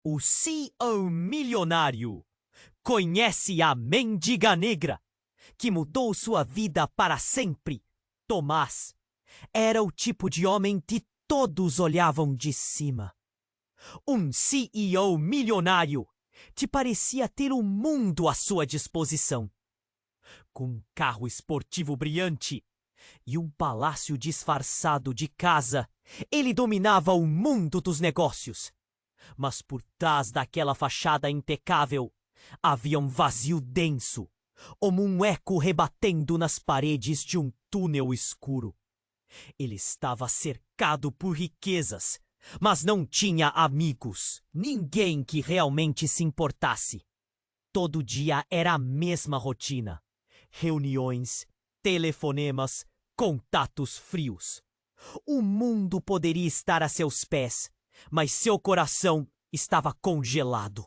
O CEO milionário conhece a mendiga negra que mudou sua vida para sempre. Tomás era o tipo de homem que todos olhavam de cima. Um CEO milionário que parecia ter o mundo à sua disposição. Com um carro esportivo brilhante e um palácio disfarçado de casa, ele dominava o mundo dos negócios. Mas por trás daquela fachada impecável, havia um vazio denso, como um eco rebatendo nas paredes de um túnel escuro. Ele estava cercado por riquezas, mas não tinha amigos, ninguém que realmente se importasse. Todo dia era a mesma rotina: reuniões, telefonemas, contatos frios. O mundo poderia estar a seus pés, mas seu coração estava congelado.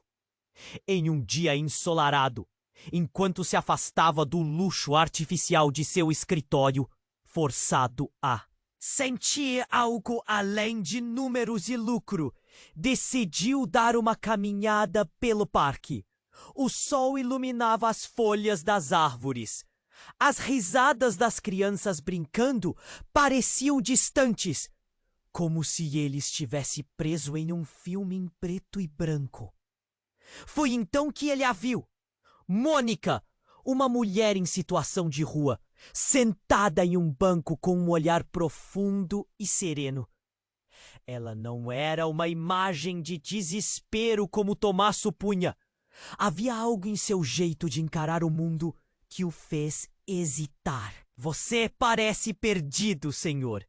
Em um dia ensolarado, enquanto se afastava do luxo artificial de seu escritório, forçado a sentir algo além de números e lucro, decidiu dar uma caminhada pelo parque. O sol iluminava as folhas das árvores. As risadas das crianças brincando pareciam distantes, como se ele estivesse preso em um filme em preto e branco. Foi então que ele a viu. Mônica, uma mulher em situação de rua, sentada em um banco com um olhar profundo e sereno. Ela não era uma imagem de desespero como Tomás supunha. Havia algo em seu jeito de encarar o mundo que o fez hesitar. Você parece perdido, senhor.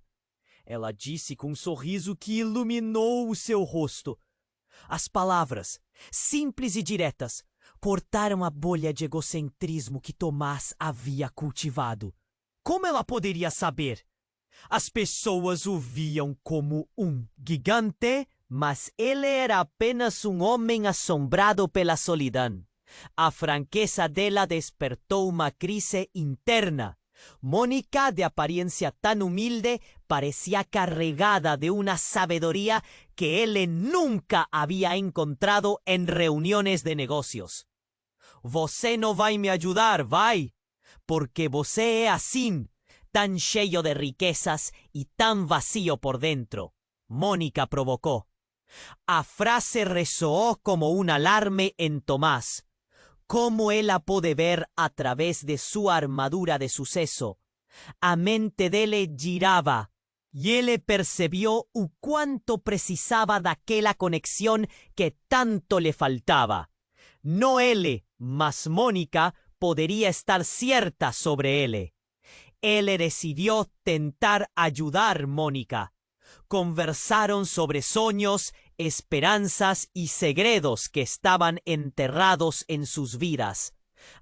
Ela disse com um sorriso que iluminou o seu rosto. As palavras, simples e diretas, cortaram a bolha de egocentrismo que Tomás havia cultivado. Como ela poderia saber? As pessoas o viam como um gigante, mas ele era apenas um homem assombrado pela solidão. A franqueza dela despertou uma crise interna. Mônica, de apariencia tan humilde, parecía carregada de una sabiduría que él nunca había encontrado en reuniones de negocios. Você não vai me ajudar, vai? Porque você é assim, tan cheio de riquezas y tan vacío por dentro. Mônica provocó. A frase ressoó como un alarme en Tomás. Como ela pôde ver a través de sua armadura de sucesso, a mente dele girava e ele percebió o quanto precisava daquela conexión que tanto le faltava. No ele, mas Mônica poderia estar cierta sobre ele. Ele decidió tentar ayudar Mônica. Conversaron sobre sueños, esperanzas y segredos que estaban enterrados en sus vidas.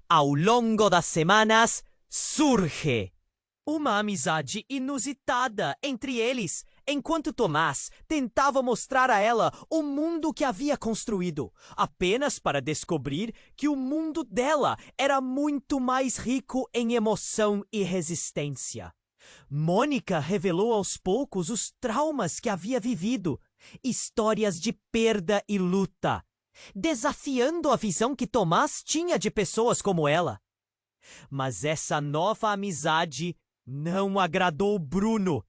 Ao longo das semanas, surge uma amizade inusitada entre eles, enquanto Tomás tentava mostrar a ela o mundo que havia construído, apenas para descobrir que o mundo dela era muito mais rico em emoção e resistência. Mônica revelou aos poucos os traumas que havia vivido, histórias de perda e luta, desafiando a visão que Tomás tinha de pessoas como ela. Mas essa nova amizade não agradou Bruno,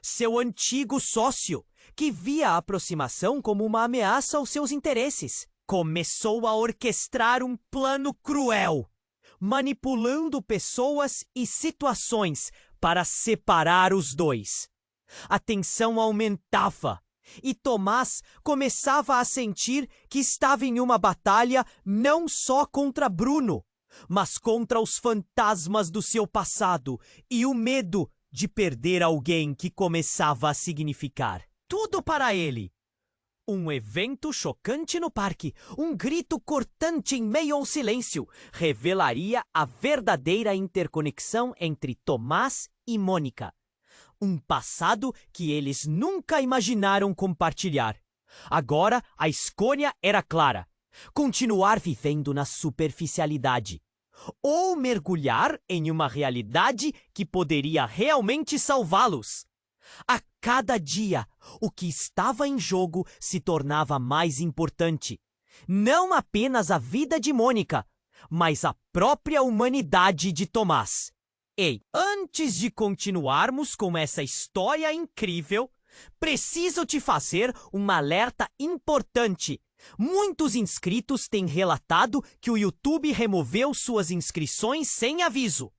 seu antigo sócio, que via a aproximação como uma ameaça aos seus interesses. Começou a orquestrar um plano cruel, manipulando pessoas e situações para separar os dois. A tensão aumentava e Tomás começava a sentir que estava em uma batalha não só contra Bruno, mas contra os fantasmas do seu passado e o medo de perder alguém que começava a significar tudo para ele. Um evento chocante no parque, um grito cortante em meio ao silêncio, revelaria a verdadeira interconexão entre Tomás e Mônica. Um passado que eles nunca imaginaram compartilhar. Agora a escolha era clara: continuar vivendo na superficialidade, ou mergulhar em uma realidade que poderia realmente salvá-los. A cada dia, o que estava em jogo se tornava mais importante. Não apenas a vida de Mônica, mas a própria humanidade de Tomás. Ei, antes de continuarmos com essa história incrível, preciso te fazer um alerta importante. Muitos inscritos têm relatado que o YouTube removeu suas inscrições sem aviso.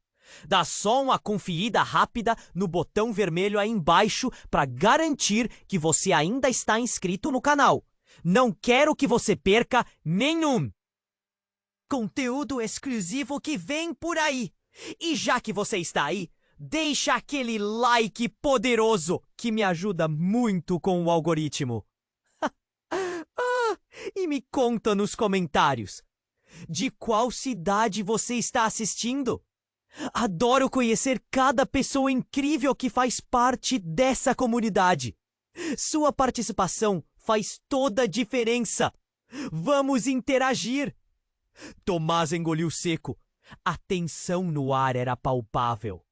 Dá só uma conferida rápida no botão vermelho aí embaixo para garantir que você ainda está inscrito no canal. Não quero que você perca nenhum conteúdo exclusivo que vem por aí. E já que você está aí, deixa aquele like poderoso que me ajuda muito com o algoritmo. E me conta nos comentários, de qual cidade você está assistindo? Adoro conhecer cada pessoa incrível que faz parte dessa comunidade. Sua participação faz toda a diferença. Vamos interagir. Tomás engoliu seco. A tensão no ar era palpável.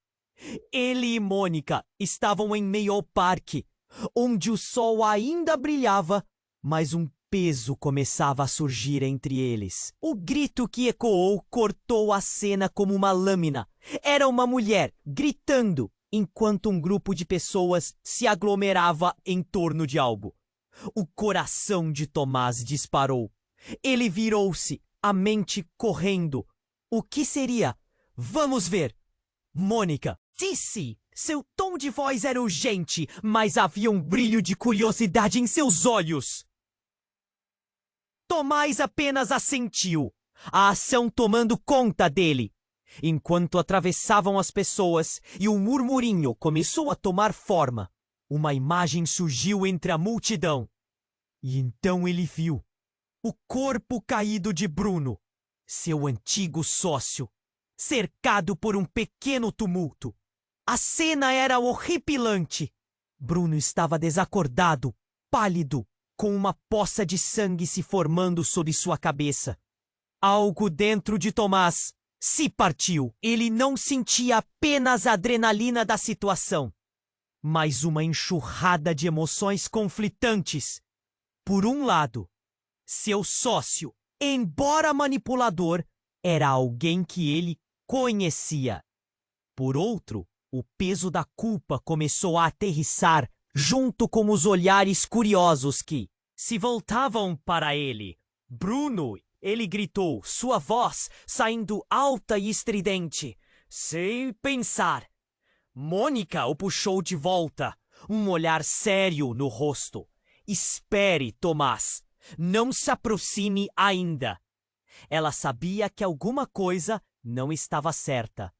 Ele e Mônica estavam em meio ao parque, onde o sol ainda brilhava, mas um peso começava a surgir entre eles. O grito que ecoou cortou a cena como uma lâmina. Era uma mulher gritando, enquanto um grupo de pessoas se aglomerava em torno de algo. O coração de Tomás disparou. Ele virou-se, a mente correndo. O que seria? Vamos ver. Mônica disse. Seu tom de voz era urgente, mas havia um brilho de curiosidade em seus olhos. Tomás apenas assentiu, a ação tomando conta dele. Enquanto atravessavam as pessoas e um murmurinho começou a tomar forma, uma imagem surgiu entre a multidão. E então ele viu o corpo caído de Bruno, seu antigo sócio, cercado por um pequeno tumulto. A cena era horripilante. Bruno estava desacordado, pálido, com uma poça de sangue se formando sob sua cabeça. Algo dentro de Tomás se partiu. Ele não sentia apenas a adrenalina da situação, mas uma enxurrada de emoções conflitantes. Por um lado, seu sócio, embora manipulador, era alguém que ele conhecia. Por outro, o peso da culpa começou a aterrissar junto com os olhares curiosos que se voltavam para ele. Bruno, ele gritou, sua voz saindo alta e estridente, sem pensar. Mônica o puxou de volta, um olhar sério no rosto. Espere, Tomás. Não se aproxime ainda. Ela sabia que alguma coisa não estava certa.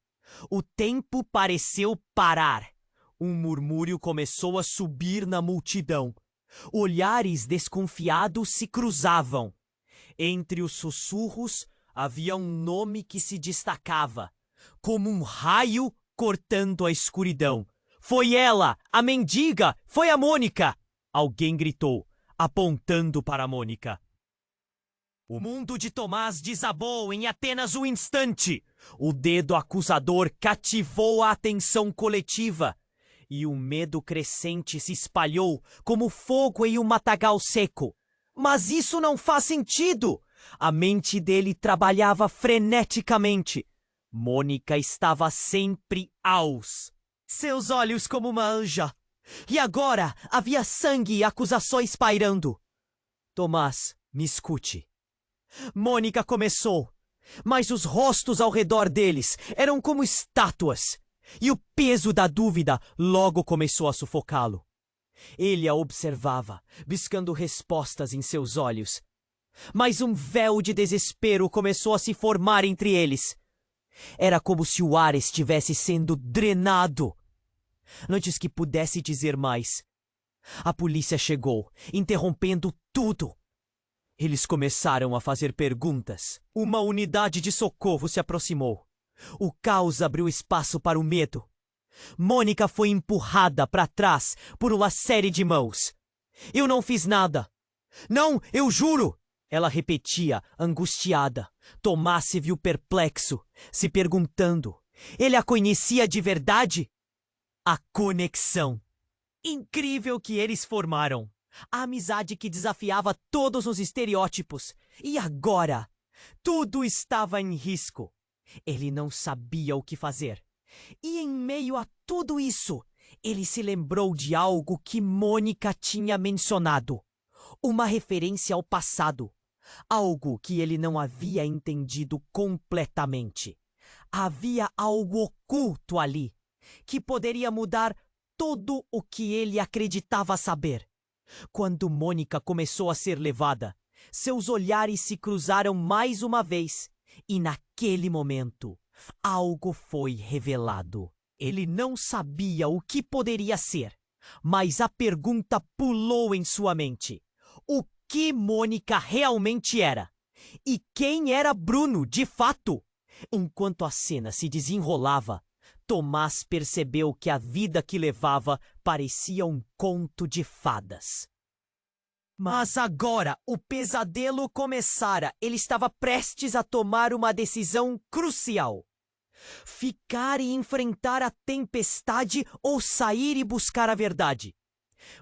O tempo pareceu parar. Um murmúrio começou a subir na multidão. Olhares desconfiados se cruzavam. Entre os sussurros havia um nome que se destacava, como um raio cortando a escuridão. Foi ela, a mendiga, foi a Mônica! Alguém gritou, apontando para Mônica. O mundo de Tomás desabou em apenas um instante. O dedo acusador cativou a atenção coletiva. E o medo crescente se espalhou como fogo em um matagal seco. Mas isso não faz sentido! A mente dele trabalhava freneticamente. Mônica estava sempre aos seus olhos como uma anja. E agora havia sangue e acusações pairando. Tomás, me escute. Mônica começou, mas os rostos ao redor deles eram como estátuas. E o peso da dúvida logo começou a sufocá-lo. Ele a observava, buscando respostas em seus olhos. Mas um véu de desespero começou a se formar entre eles. Era como se o ar estivesse sendo drenado. Antes que pudesse dizer mais, a polícia chegou, interrompendo tudo. Eles começaram a fazer perguntas. Uma unidade de socorro se aproximou. O caos abriu espaço para o medo. Mônica foi empurrada para trás por uma série de mãos. Eu não fiz nada. Não, eu juro! Ela repetia, angustiada. Tomás se viu perplexo, se perguntando. Ele a conhecia de verdade? A conexão. incrível que eles formaram. A amizade que desafiava todos os estereótipos. E agora, tudo estava em risco. Ele não sabia o que fazer. E em meio a tudo isso, ele se lembrou de algo que Mônica tinha mencionado. Uma referência ao passado. Algo que ele não havia entendido completamente. Havia algo oculto ali, que poderia mudar tudo o que ele acreditava saber. Quando Mônica começou a ser levada, seus olhares se cruzaram mais uma vez, e naquele momento, algo foi revelado. Ele não sabia o que poderia ser, mas a pergunta pulou em sua mente. O que Mônica realmente era? E quem era Bruno, de fato? Enquanto a cena se desenrolava, Tomás percebeu que a vida que levava parecia um conto de fadas. Mas agora o pesadelo começara. Ele estava prestes a tomar uma decisão crucial. Ficar e enfrentar a tempestade ou sair e buscar a verdade.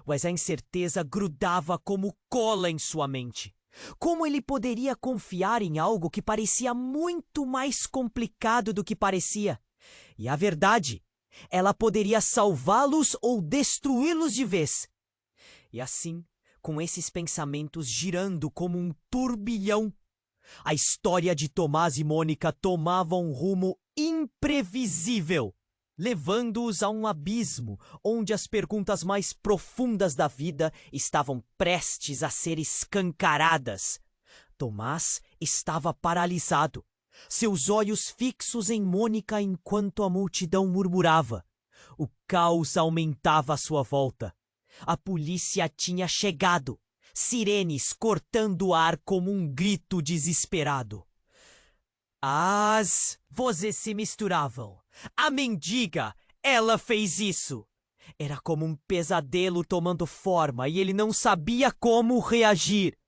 Mas a incerteza grudava como cola em sua mente. Como ele poderia confiar em algo que parecia muito mais complicado do que parecia? E a verdade, ela poderia salvá-los ou destruí-los de vez. E assim, com esses pensamentos girando como um turbilhão, a história de Tomás e Mônica tomava um rumo imprevisível, levando-os a um abismo onde as perguntas mais profundas da vida estavam prestes a ser escancaradas. Tomás estava paralisado, seus olhos fixos em Mônica enquanto a multidão murmurava. O caos aumentava à sua volta. A polícia tinha chegado, sirenes cortando o ar como um grito desesperado. As vozes se misturavam. A mendiga, ela fez isso. Era como um pesadelo tomando forma e ele não sabia como reagir.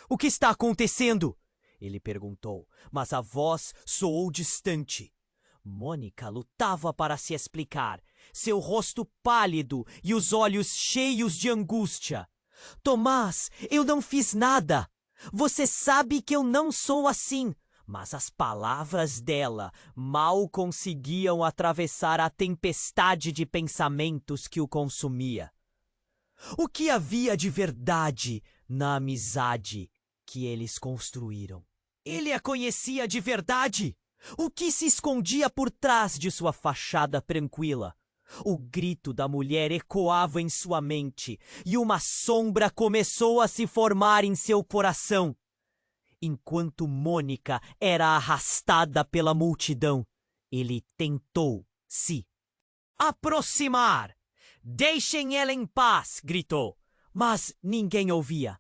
O que está acontecendo? Ele perguntou, mas a voz soou distante. Mônica lutava para se explicar, seu rosto pálido e os olhos cheios de angústia. Tomás, eu não fiz nada. Você sabe que eu não sou assim. Mas as palavras dela mal conseguiam atravessar a tempestade de pensamentos que o consumia. O que havia de verdade na amizade que eles construíram? Ele a conhecia de verdade? O que se escondia por trás de sua fachada tranquila? O grito da mulher ecoava em sua mente e uma sombra começou a se formar em seu coração. Enquanto Mônica era arrastada pela multidão, ele tentou se aproximar. Deixem ela em paz, gritou, mas ninguém ouvia.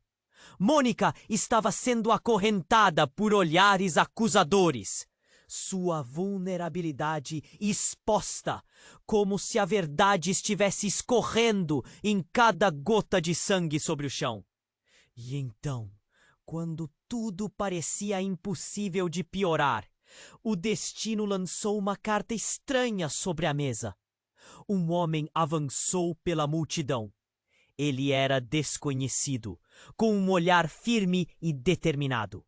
Mônica estava sendo acorrentada por olhares acusadores. Sua vulnerabilidade exposta, como se a verdade estivesse escorrendo em cada gota de sangue sobre o chão. E então, quando tudo parecia impossível de piorar, o destino lançou uma carta estranha sobre a mesa. Um homem avançou pela multidão. Ele era desconhecido, com um olhar firme e determinado.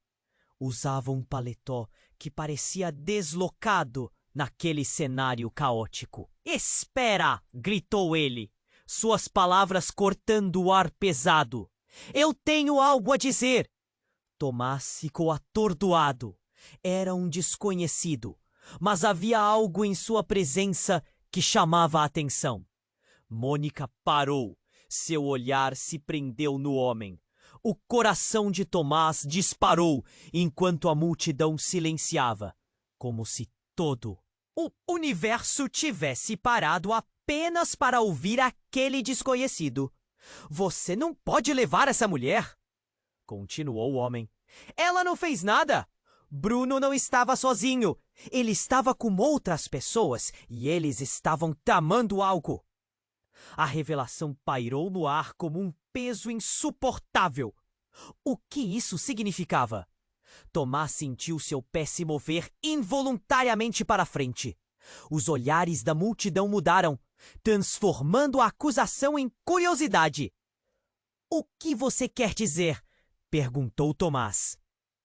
Usava um paletó que parecia deslocado naquele cenário caótico. "Espera!" gritou ele, suas palavras cortando o ar pesado. "Eu tenho algo a dizer!" Tomás ficou atordoado. Era um desconhecido, mas havia algo em sua presença que chamava a atenção. Mônica parou. Seu olhar se prendeu no homem. O coração de Tomás disparou enquanto a multidão silenciava, como se todo o universo tivesse parado apenas para ouvir aquele desconhecido. "Você não pode levar essa mulher!" continuou o homem. "Ela não fez nada! Bruno não estava sozinho. Ele estava com outras pessoas e eles estavam tramando algo." A revelação pairou no ar como um peso insuportável. O que isso significava? Tomás sentiu seu pé se mover involuntariamente para frente. Os olhares da multidão mudaram. transformando a acusação em curiosidade. O que você quer dizer? Perguntou Tomás.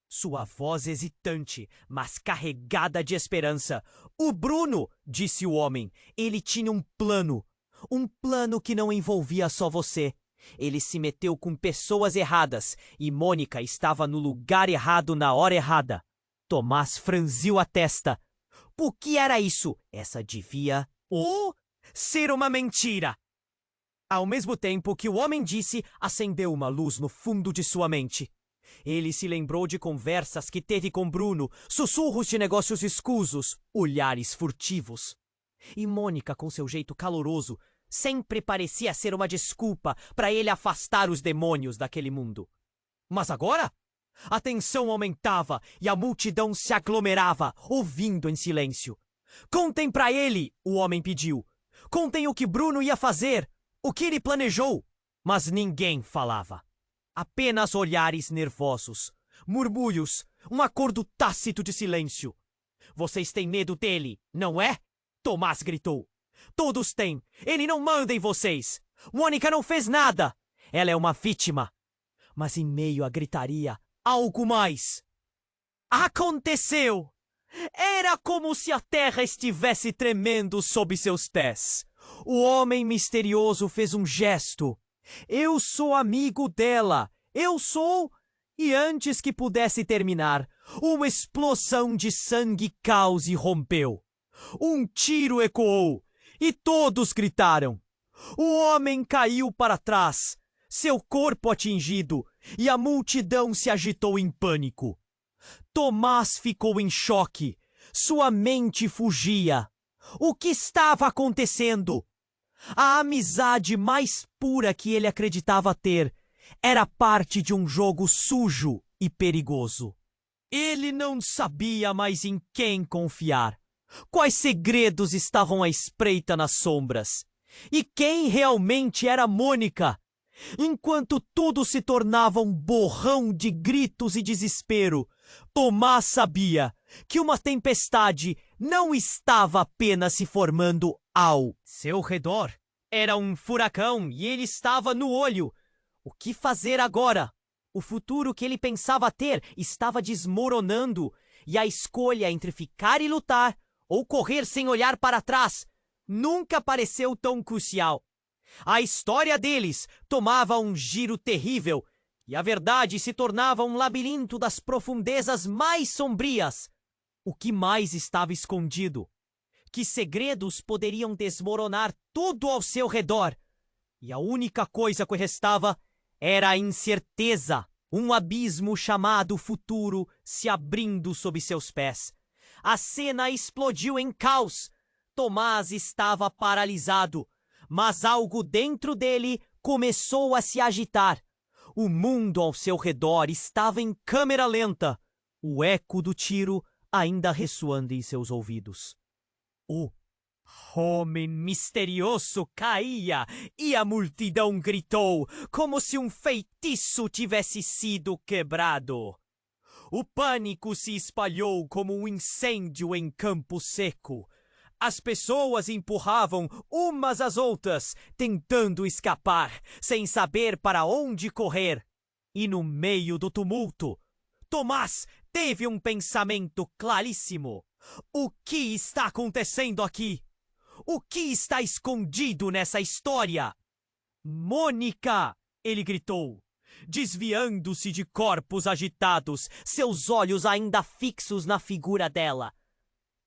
Sua voz hesitante, mas carregada de esperança. O Bruno, disse o homem, ele tinha um plano. Um plano que não envolvia só você. Ele se meteu com pessoas erradas e Mônica estava no lugar errado na hora errada. Tomás franziu a testa. O que era isso? Essa devia ser uma mentira. Ao mesmo tempo que o homem disse, acendeu uma luz no fundo de sua mente. Ele se lembrou de conversas que teve com Bruno, sussurros de negócios escusos, olhares furtivos. E Mônica, com seu jeito caloroso, sempre parecia ser uma desculpa para ele afastar os demônios daquele mundo. Mas agora, a tensão aumentava e a multidão se aglomerava, ouvindo em silêncio. Contem para ele, o homem pediu. Contem o que Bruno ia fazer, o que ele planejou. Mas ninguém falava. Apenas olhares nervosos, murmúrios, um acordo tácito de silêncio. Vocês têm medo dele, não é? Tomás gritou. Todos têm. Ele não manda em vocês. Mônica não fez nada. Ela é uma vítima. Mas em meio à gritaria, algo mais. Aconteceu! Era como se a terra estivesse tremendo sob seus pés. O homem misterioso fez um gesto. Eu sou amigo dela. Eu sou... E antes que pudesse terminar, uma explosão de sangue, caos rompeu. Um tiro ecoou e todos gritaram. O homem caiu para trás, seu corpo atingido, e a multidão se agitou em pânico. Tomás ficou em choque. Sua mente fugia. O que estava acontecendo? A amizade mais pura que ele acreditava ter era parte de um jogo sujo e perigoso. Ele não sabia mais em quem confiar. Quais segredos estavam à espreita nas sombras? E quem realmente era Mônica? Enquanto tudo se tornava um borrão de gritos e desespero, Tomás sabia que uma tempestade não estava apenas se formando ao seu redor. Era um furacão e ele estava no olho. O que fazer agora? O futuro que ele pensava ter estava desmoronando e a escolha entre ficar e lutar ou correr sem olhar para trás nunca pareceu tão crucial. A história deles tomava um giro terrível e a verdade se tornava um labirinto das profundezas mais sombrias. O que mais estava escondido? Que segredos poderiam desmoronar tudo ao seu redor? E a única coisa que restava era a incerteza, um abismo chamado futuro se abrindo sob seus pés. A cena explodiu em caos. Tomás estava paralisado, mas algo dentro dele começou a se agitar. O mundo ao seu redor estava em câmera lenta, o eco do tiro ainda ressoando em seus ouvidos. O homem misterioso caía e a multidão gritou como se um feitiço tivesse sido quebrado. O pânico se espalhou como um incêndio em campo seco. As pessoas empurravam umas às outras, tentando escapar, sem saber para onde correr. E no meio do tumulto, Tomás teve um pensamento claríssimo. O que está acontecendo aqui? O que está escondido nessa história? Mônica! Ele gritou, desviando-se de corpos agitados, seus olhos ainda fixos na figura dela.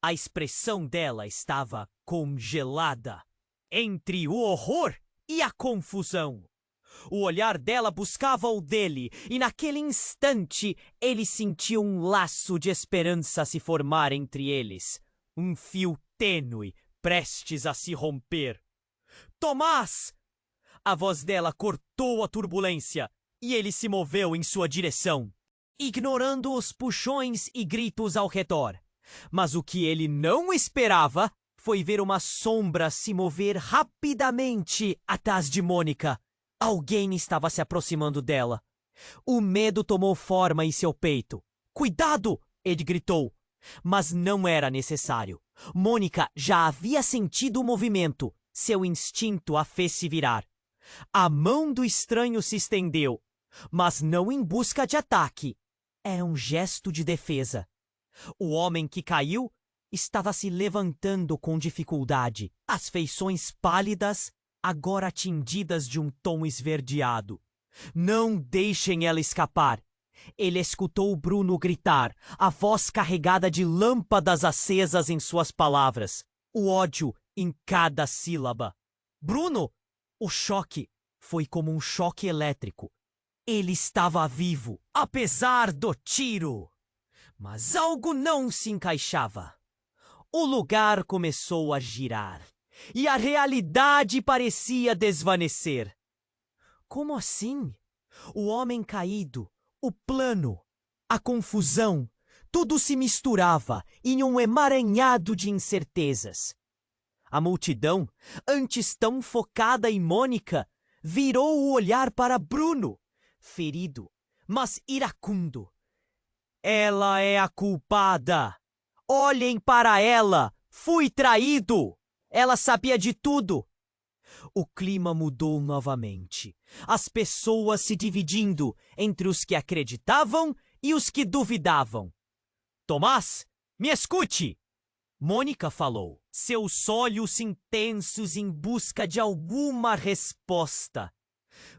A expressão dela estava congelada, entre o horror e a confusão. O olhar dela buscava o dele, e naquele instante ele sentiu um laço de esperança se formar entre eles. Um fio tênue, prestes a se romper. Tomás! A voz dela cortou a turbulência, e ele se moveu em sua direção, ignorando os puxões e gritos ao redor. Mas o que ele não esperava foi ver uma sombra se mover rapidamente atrás de Mônica. Alguém estava se aproximando dela. O medo tomou forma em seu peito. "Cuidado!" ele gritou. Mas não era necessário. Mônica já havia sentido o movimento. Seu instinto a fez se virar. A mão do estranho se estendeu, mas não em busca de ataque. Era um gesto de defesa. O homem que caiu estava se levantando com dificuldade, as feições pálidas, agora tingidas de um tom esverdeado. Não deixem ela escapar. Ele escutou Bruno gritar, a voz carregada de lâmpadas acesas em suas palavras, o ódio em cada sílaba. Bruno! O choque foi como um choque elétrico. Ele estava vivo, apesar do tiro. Mas algo não se encaixava. O lugar começou a girar, e a realidade parecia desvanecer. Como assim? O homem caído, o plano, a confusão, tudo se misturava em um emaranhado de incertezas. A multidão, antes tão focada em Mônica, virou o olhar para Bruno, ferido, mas iracundo. Ela é a culpada! Olhem para ela! Fui traído! Ela sabia de tudo! O clima mudou novamente. As pessoas se dividindo entre os que acreditavam e os que duvidavam. Tomás, me escute! Mônica falou, seus olhos intensos em busca de alguma resposta.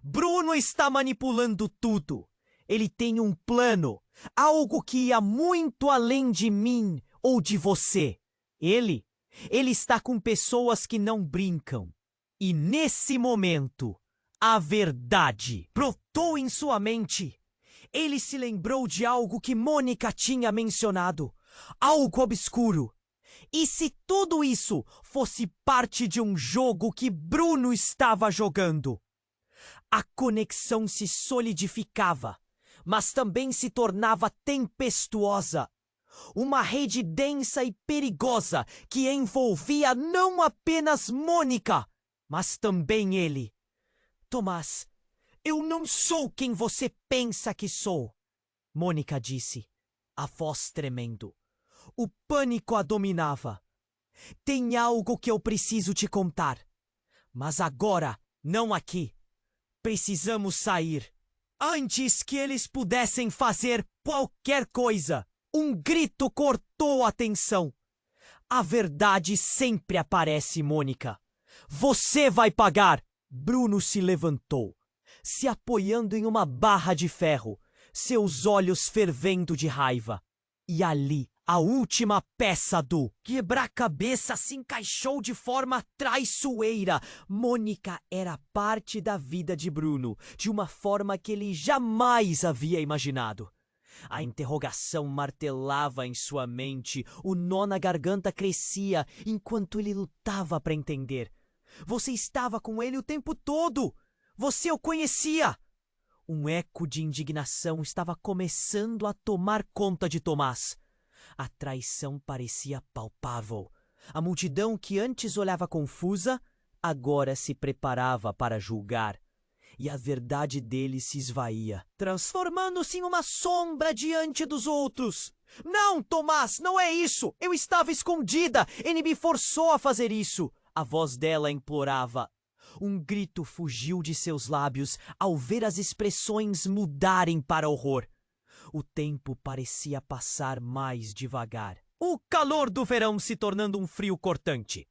Bruno está manipulando tudo. Ele tem um plano, algo que ia muito além de mim ou de você. Ele está com pessoas que não brincam. E nesse momento, a verdade brotou em sua mente. Ele se lembrou de algo que Mônica tinha mencionado, algo obscuro. E se tudo isso fosse parte de um jogo que Bruno estava jogando? A conexão se solidificava, mas também se tornava tempestuosa. Uma rede densa e perigosa que envolvia não apenas Mônica, mas também ele. Tomás, eu não sou quem você pensa que sou, Mônica disse, a voz tremendo. O pânico a dominava. Tem algo que eu preciso te contar. Mas agora, não aqui. Precisamos sair. Antes que eles pudessem fazer qualquer coisa, um grito cortou a tensão. A verdade sempre aparece, Mônica. Você vai pagar! Bruno se levantou, se apoiando em uma barra de ferro, seus olhos fervendo de raiva. E ali, a última peça do quebra-cabeça se encaixou de forma traiçoeira. Mônica era parte da vida de Bruno, de uma forma que ele jamais havia imaginado. A interrogação martelava em sua mente, o nó na garganta crescia enquanto ele lutava para entender. Você estava com ele o tempo todo! Você o conhecia! Um eco de indignação estava começando a tomar conta de Tomás. A traição parecia palpável. A multidão que antes olhava confusa, agora se preparava para julgar. E a verdade dele se esvaía, transformando-se em uma sombra diante dos outros. Não, Tomás, não é isso! Eu estava escondida! Ele me forçou a fazer isso! A voz dela implorava. Um grito fugiu de seus lábios ao ver as expressões mudarem para horror. O tempo parecia passar mais devagar. O calor do verão se tornando um frio cortante.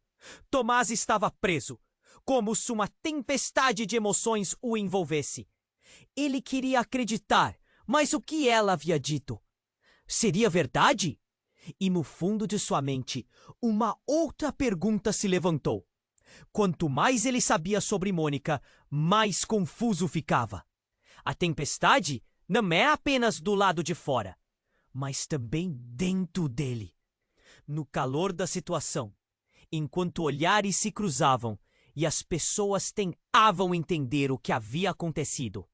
Tomás estava preso, como se uma tempestade de emoções o envolvesse. Ele queria acreditar, mas o que ela havia dito? Seria verdade? E no fundo de sua mente, uma outra pergunta se levantou. Quanto mais ele sabia sobre Mônica, mais confuso ficava. A tempestade não é apenas do lado de fora, mas também dentro dele. No calor da situação, enquanto olhares se cruzavam e as pessoas tentavam entender o que havia acontecido,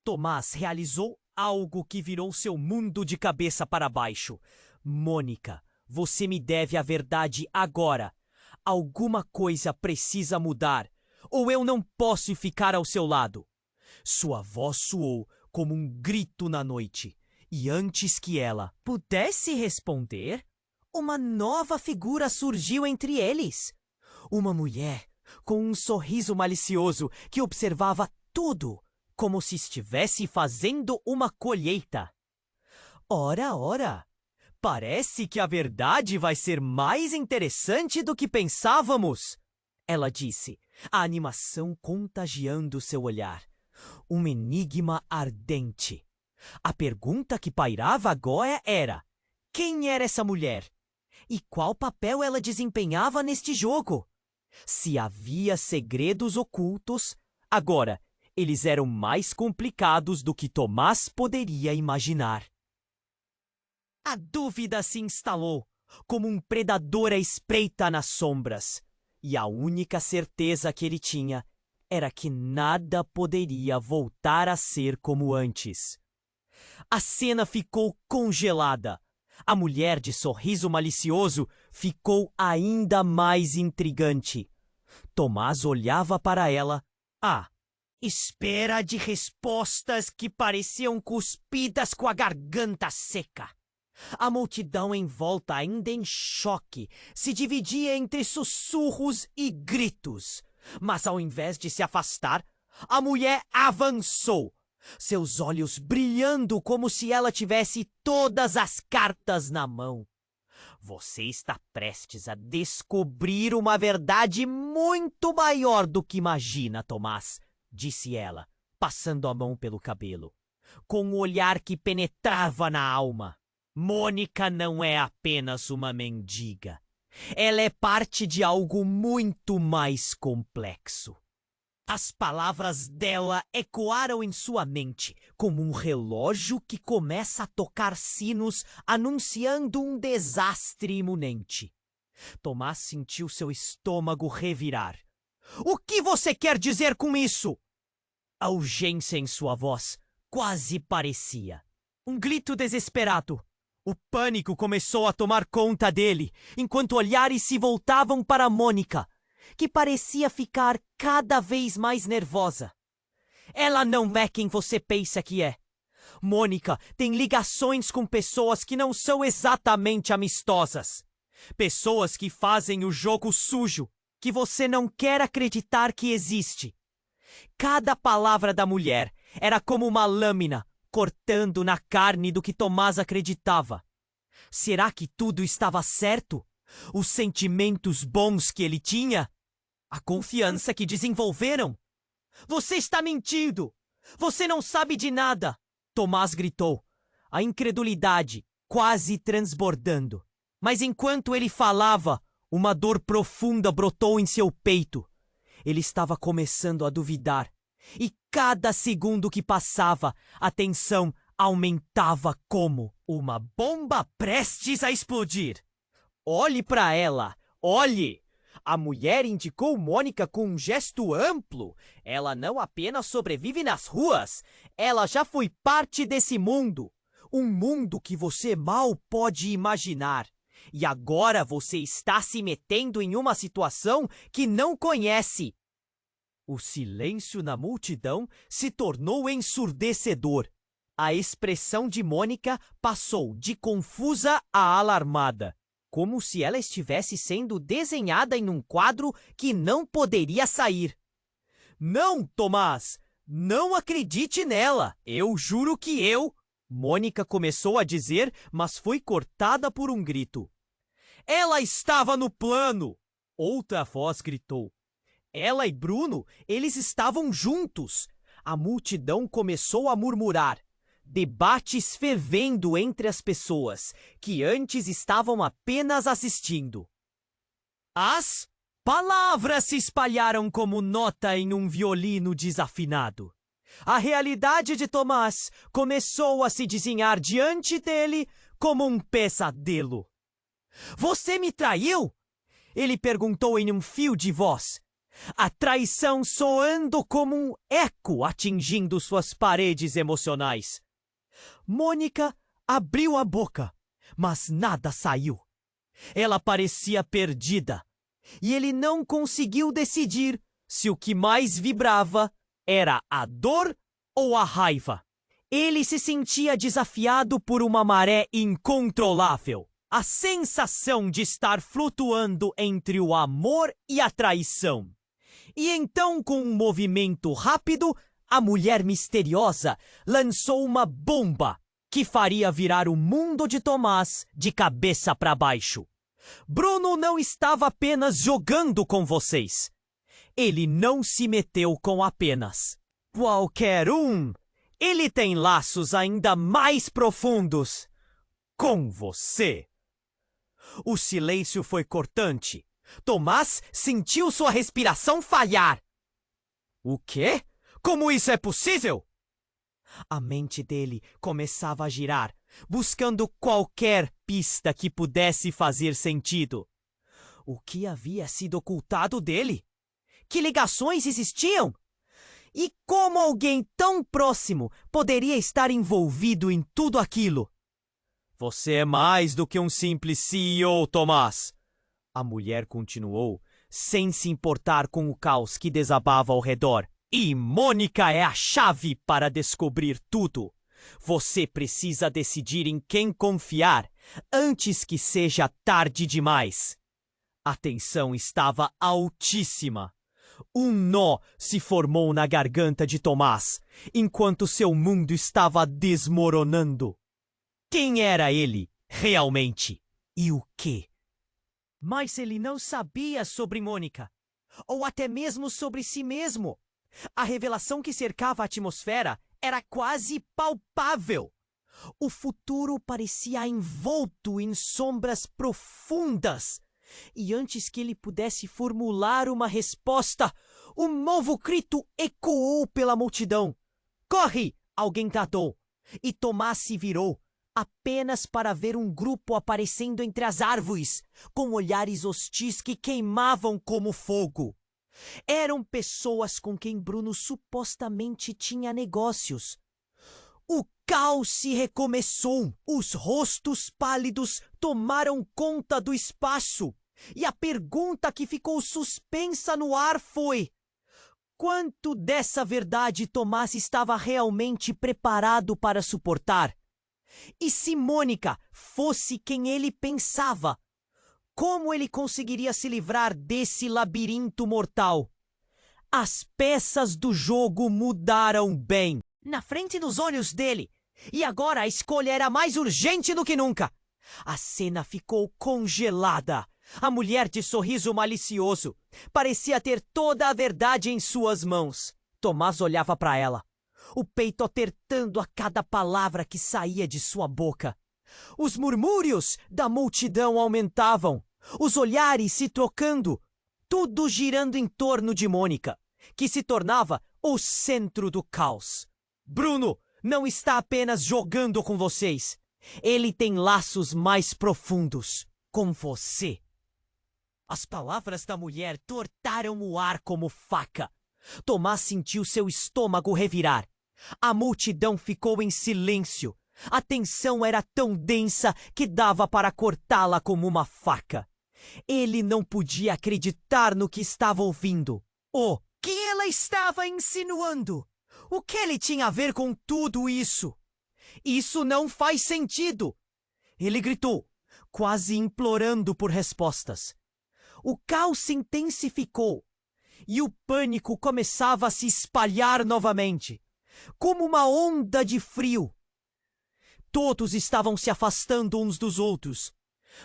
Tomás realizou algo que virou seu mundo de cabeça para baixo. Mônica, você me deve a verdade agora. Alguma coisa precisa mudar, ou eu não posso ficar ao seu lado. Sua voz soou como um grito na noite, e antes que ela pudesse responder, uma nova figura surgiu entre eles. Uma mulher com um sorriso malicioso que observava tudo como se estivesse fazendo uma colheita. Ora, ora, parece que a verdade vai ser mais interessante do que pensávamos, ela disse, a animação contagiando seu olhar. Um enigma ardente. A pergunta que pairava agora era: quem era essa mulher? E qual papel ela desempenhava neste jogo? Se havia segredos ocultos, agora eles eram mais complicados do que Tomás poderia imaginar. A dúvida se instalou, como um predador à espreita nas sombras, e a única certeza que ele tinha era que nada poderia voltar a ser como antes. A cena ficou congelada. A mulher de sorriso malicioso ficou ainda mais intrigante. Tomás olhava para ela, à espera de respostas que pareciam cuspidas com a garganta seca. A multidão em volta, ainda em choque, se dividia entre sussurros e gritos. Mas ao invés de se afastar, a mulher avançou, seus olhos brilhando como se ela tivesse todas as cartas na mão. Você está prestes a descobrir uma verdade muito maior do que imagina, Tomás, disse ela, passando a mão pelo cabelo, com um olhar que penetrava na alma. Mônica não é apenas uma mendiga. Ela é parte de algo muito mais complexo. As palavras dela ecoaram em sua mente, como um relógio que começa a tocar sinos anunciando um desastre iminente. Tomás sentiu seu estômago revirar. O que você quer dizer com isso? A urgência em sua voz quase parecia um grito desesperado. O pânico começou a tomar conta dele, enquanto olhares se voltavam para Mônica, que parecia ficar cada vez mais nervosa. Ela não é quem você pensa que é. Mônica tem ligações com pessoas que não são exatamente amistosas. Pessoas que fazem o jogo sujo, que você não quer acreditar que existe. Cada palavra da mulher era como uma lâmina, cortando na carne do que Tomás acreditava. Será que tudo estava certo? Os sentimentos bons que ele tinha? A confiança que desenvolveram? Você está mentindo! Você não sabe de nada! Tomás gritou, a incredulidade quase transbordando. Mas enquanto ele falava, uma dor profunda brotou em seu peito. Ele estava começando a duvidar. E cada segundo que passava, a tensão aumentava como uma bomba prestes a explodir. Olhe para ela! Olhe! A mulher indicou Mônica com um gesto amplo. Ela não apenas sobrevive nas ruas, ela já foi parte desse mundo. Um mundo que você mal pode imaginar. E agora você está se metendo em uma situação que não conhece. O silêncio na multidão se tornou ensurdecedor. A expressão de Mônica passou de confusa a alarmada, como se ela estivesse sendo desenhada em um quadro que não poderia sair. Não, Tomás! Não acredite nela! Eu juro que eu... Mônica começou a dizer, mas foi cortada por um grito. Ela estava no plano! Outra voz gritou. Ela e Bruno, eles estavam juntos. A multidão começou a murmurar. Debates fervendo entre as pessoas, que antes estavam apenas assistindo. As palavras se espalharam como nota em um violino desafinado. A realidade de Tomás começou a se desenhar diante dele como um pesadelo. Você me traiu? Ele perguntou em um fio de voz. A traição soando como um eco atingindo suas paredes emocionais. Mônica abriu a boca, mas nada saiu. Ela parecia perdida, e ele não conseguiu decidir se o que mais vibrava era a dor ou a raiva. Ele se sentia desafiado por uma maré incontrolável. A sensação de estar flutuando entre o amor e a traição. E então, com um movimento rápido, a mulher misteriosa lançou uma bomba que faria virar o mundo de Tomás de cabeça para baixo. Bruno não estava apenas jogando com vocês. Ele não se meteu com apenas qualquer um. Ele tem laços ainda mais profundos com você. O silêncio foi cortante. Tomás sentiu sua respiração falhar. O quê? Como isso é possível? A mente dele começava a girar, buscando qualquer pista que pudesse fazer sentido. O que havia sido ocultado dele? Que ligações existiam? E como alguém tão próximo poderia estar envolvido em tudo aquilo? Você é mais do que um simples CEO, Tomás. A mulher continuou, sem se importar com o caos que desabava ao redor. E Mônica é a chave para descobrir tudo. Você precisa decidir em quem confiar antes que seja tarde demais. A tensão estava altíssima. Um nó se formou na garganta de Tomás, enquanto seu mundo estava desmoronando. Quem era ele, realmente? E o quê? Mas ele não sabia sobre Mônica, ou até mesmo sobre si mesmo. A revelação que cercava a atmosfera era quase palpável. O futuro parecia envolto em sombras profundas. E antes que ele pudesse formular uma resposta, um novo grito ecoou pela multidão. "Corre!" alguém gritou. E Tomás se virou, apenas para ver um grupo aparecendo entre as árvores, com olhares hostis que queimavam como fogo. Eram pessoas com quem Bruno supostamente tinha negócios. O caos se recomeçou. Os rostos pálidos tomaram conta do espaço. E a pergunta que ficou suspensa no ar foi: quanto dessa verdade Tomás estava realmente preparado para suportar? E se Mônica fosse quem ele pensava, como ele conseguiria se livrar desse labirinto mortal? As peças do jogo mudaram bem na frente dos olhos dele, e agora a escolha era mais urgente do que nunca. A cena ficou congelada. A mulher de sorriso malicioso parecia ter toda a verdade em suas mãos. Tomás olhava para ela, o peito apertando a cada palavra que saía de sua boca. Os murmúrios da multidão aumentavam, os olhares se trocando, tudo girando em torno de Mônica, que se tornava o centro do caos. Bruno não está apenas jogando com vocês. Ele tem laços mais profundos com você. As palavras da mulher tortaram o ar como faca. Tomás sentiu seu estômago revirar. A multidão ficou em silêncio. A tensão era tão densa que dava para cortá-la como uma faca. Ele não podia acreditar no que estava ouvindo. O que ela estava insinuando? O que ele tinha a ver com tudo isso? Isso não faz sentido! Ele gritou, quase implorando por respostas. O caos se intensificou e o pânico começava a se espalhar novamente, como uma onda de frio. Todos estavam se afastando uns dos outros,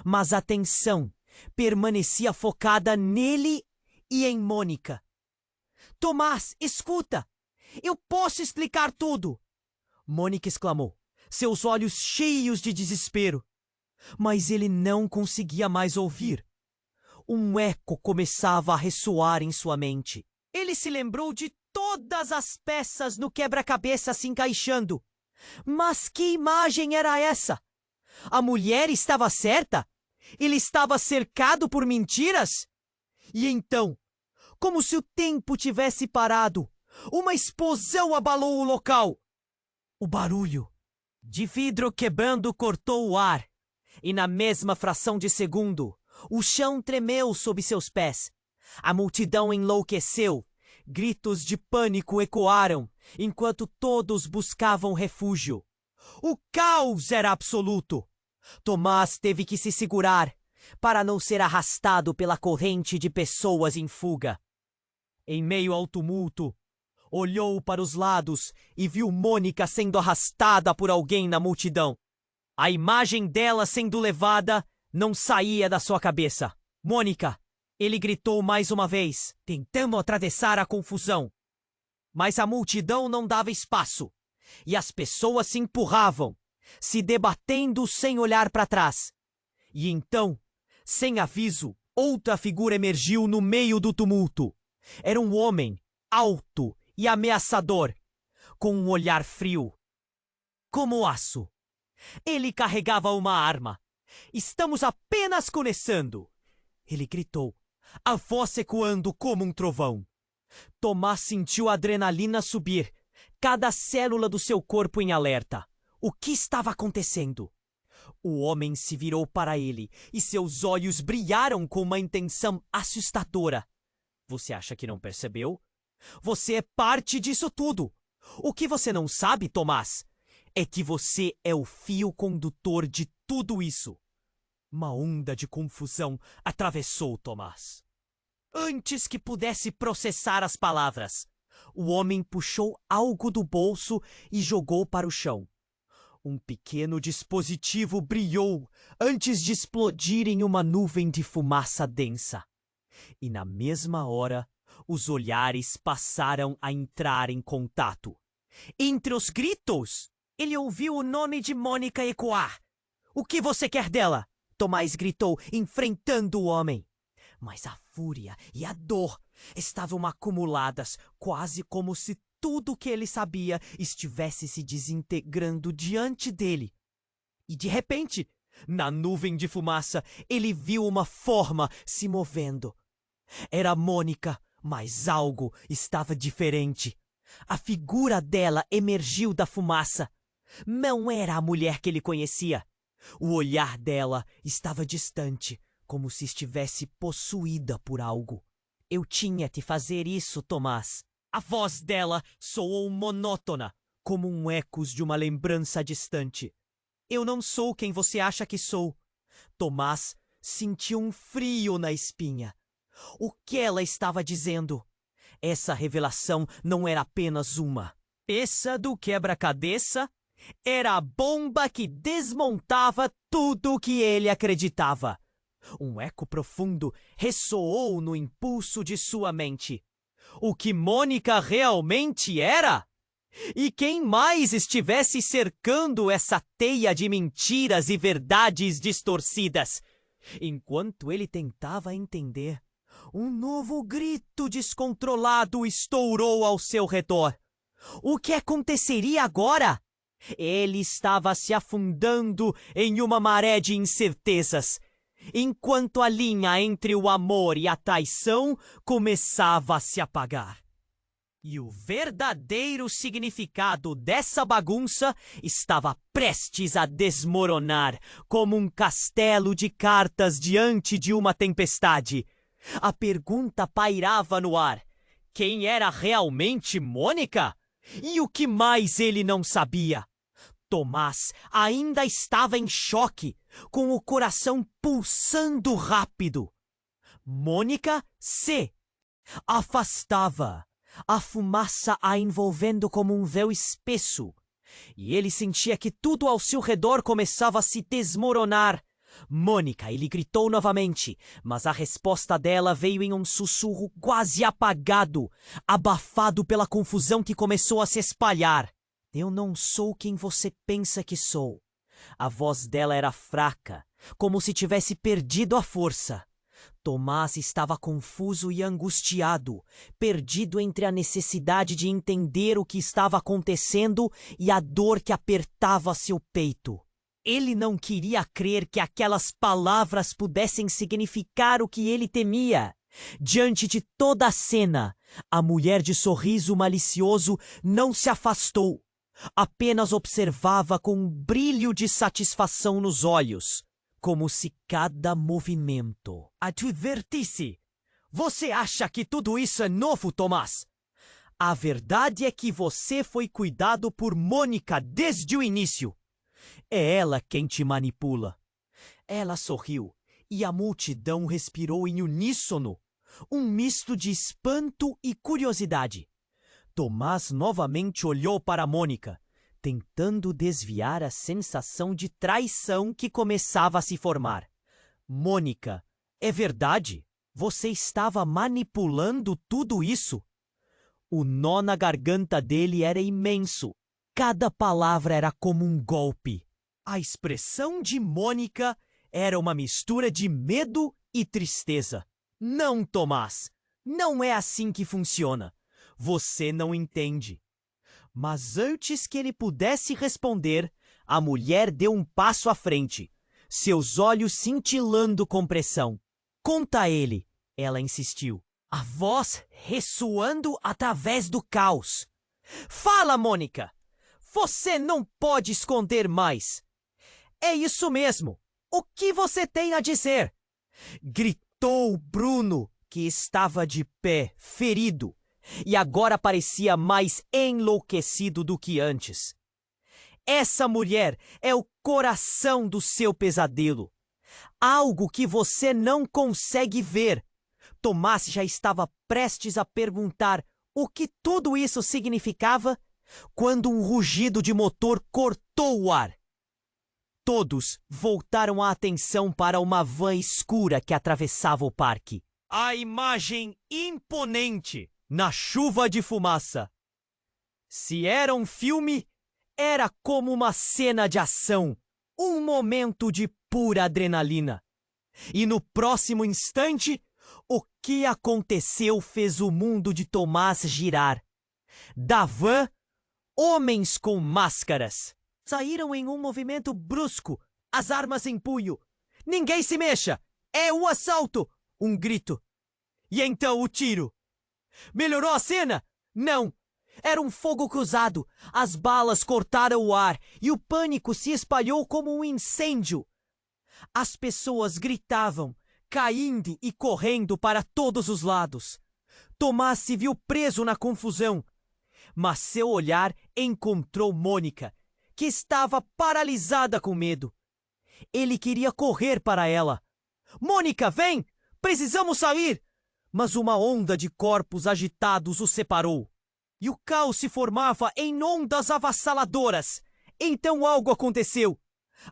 mas a atenção permanecia focada nele e em Mônica. Tomás, escuta! Eu posso explicar tudo! Mônica exclamou, seus olhos cheios de desespero. Mas ele não conseguia mais ouvir. Um eco começava a ressoar em sua mente. Ele se lembrou de todas as peças no quebra-cabeça se encaixando. Mas que imagem era essa? A mulher estava certa? Ele estava cercado por mentiras? E então, como se o tempo tivesse parado, uma explosão abalou o local. O barulho de vidro quebrando cortou o ar, e na mesma fração de segundo, o chão tremeu sob seus pés. A multidão enlouqueceu. Gritos de pânico ecoaram, enquanto todos buscavam refúgio. O caos era absoluto. Tomás teve que se segurar para não ser arrastado pela corrente de pessoas em fuga. Em meio ao tumulto, olhou para os lados e viu Mônica sendo arrastada por alguém na multidão. A imagem dela sendo levada não saía da sua cabeça. Mônica! Ele gritou mais uma vez, tentando atravessar a confusão. Mas a multidão não dava espaço, e as pessoas se empurravam, se debatendo sem olhar para trás. E então, sem aviso, outra figura emergiu no meio do tumulto. Era um homem, alto e ameaçador, com um olhar frio, como aço. Ele carregava uma arma. Estamos apenas começando, ele gritou, a voz ecoando como um trovão. Tomás sentiu a adrenalina subir, cada célula do seu corpo em alerta. O que estava acontecendo? O homem se virou para ele e seus olhos brilharam com uma intenção assustadora. Você acha que não percebeu? Você é parte disso tudo. O que você não sabe, Tomás, é que você é o fio condutor de tudo isso. Uma onda de confusão atravessou Tomás. Antes que pudesse processar as palavras, o homem puxou algo do bolso e jogou para o chão. Um pequeno dispositivo brilhou antes de explodir em uma nuvem de fumaça densa. E na mesma hora, os olhares passaram a entrar em contato. Entre os gritos, ele ouviu o nome de Mônica ecoar. O que você quer dela? Tomás gritou, enfrentando o homem. Mas a fúria e a dor estavam acumuladas, quase como se tudo o que ele sabia estivesse se desintegrando diante dele. E de repente, na nuvem de fumaça, ele viu uma forma se movendo. Era Mônica, mas algo estava diferente. A figura dela emergiu da fumaça. Não era a mulher que ele conhecia. O olhar dela estava distante, como se estivesse possuída por algo. Eu tinha que fazer isso, Tomás. A voz dela soou monótona, como um eco de uma lembrança distante. Eu não sou quem você acha que sou. Tomás sentiu um frio na espinha. O que ela estava dizendo? Essa revelação não era apenas uma peça do quebra-cabeça. Era a bomba que desmontava tudo o que ele acreditava. Um eco profundo ressoou no impulso de sua mente. O que Mônica realmente era? E quem mais estivesse cercando essa teia de mentiras e verdades distorcidas? Enquanto ele tentava entender, um novo grito descontrolado estourou ao seu redor. O que aconteceria agora? Ele estava se afundando em uma maré de incertezas, enquanto a linha entre o amor e a traição começava a se apagar. E o verdadeiro significado dessa bagunça estava prestes a desmoronar, como um castelo de cartas diante de uma tempestade. A pergunta pairava no ar: quem era realmente Mônica? E o que mais ele não sabia? Tomás ainda estava em choque, com o coração pulsando rápido. Mônica se afastava, a fumaça a envolvendo como um véu espesso, e ele sentia que tudo ao seu redor começava a se desmoronar. Mônica, ele gritou novamente, mas a resposta dela veio em um sussurro quase apagado, abafado pela confusão que começou a se espalhar. Eu não sou quem você pensa que sou. A voz dela era fraca, como se tivesse perdido a força. Tomás estava confuso e angustiado, perdido entre a necessidade de entender o que estava acontecendo e a dor que apertava seu peito. Ele não queria crer que aquelas palavras pudessem significar o que ele temia. Diante de toda a cena, a mulher de sorriso malicioso não se afastou. Apenas observava com um brilho de satisfação nos olhos, como se cada movimento advertisse. Você acha que tudo isso é novo, Tomás? A verdade é que você foi cuidado por Mônica desde o início. É ela quem te manipula. Ela sorriu e a multidão respirou em uníssono. um misto de espanto e curiosidade. Tomás novamente olhou para Mônica, tentando desviar a sensação de traição que começava a se formar. Mônica, é verdade? Você estava manipulando tudo isso? O nó na garganta dele era imenso. Cada palavra era como um golpe. A expressão de Mônica era uma mistura de medo e tristeza. Não, Tomás, não é assim que funciona. Você não entende. Mas antes que ele pudesse responder, a mulher deu um passo à frente, seus olhos cintilando com pressão. Conta a ele, ela insistiu, a voz ressoando através do caos. Fala, Mônica! Você não pode esconder mais. É isso mesmo. O que você tem a dizer? Gritou Bruno, que estava de pé, ferido, e agora parecia mais enlouquecido do que antes. Essa mulher é o coração do seu pesadelo. Algo que você não consegue ver. Tomás já estava prestes a perguntar o que tudo isso significava quando um rugido de motor cortou o ar. Todos voltaram a atenção para uma van escura que atravessava o parque. A imagem imponente na chuva de fumaça. Se era um filme, era como uma cena de ação, um momento de pura adrenalina. E no próximo instante, o que aconteceu fez o mundo de Tomás girar. Da van, homens com máscaras saíram em um movimento brusco, as armas em punho. Ninguém se mexa! É o assalto! Um grito. E então o tiro. Melhorou a cena? Não! Era um fogo cruzado. As balas cortaram o ar e o pânico se espalhou como um incêndio. As pessoas gritavam, caindo e correndo para todos os lados. Tomás se viu preso na confusão, mas seu olhar encontrou Mônica, que estava paralisada com medo. Ele queria correr para ela. Mônica, vem! Precisamos sair! Mas uma onda de corpos agitados o separou. E o caos se formava em ondas avassaladoras. Então algo aconteceu.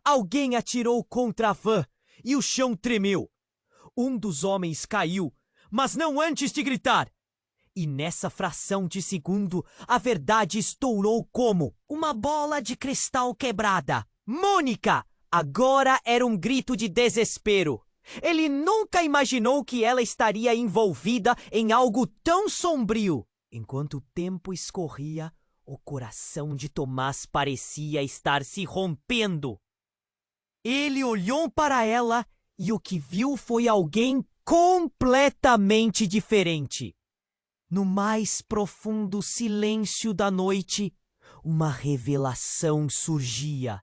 Alguém atirou contra a van e o chão tremeu. Um dos homens caiu, mas não antes de gritar. E nessa fração de segundo, a verdade estourou como uma bola de cristal quebrada. Mônica! Agora era um grito de desespero. Ele nunca imaginou que ela estaria envolvida em algo tão sombrio. Enquanto o tempo escorria, o coração de Tomás parecia estar se rompendo. Ele olhou para ela e o que viu foi alguém completamente diferente. No mais profundo silêncio da noite, uma revelação surgia.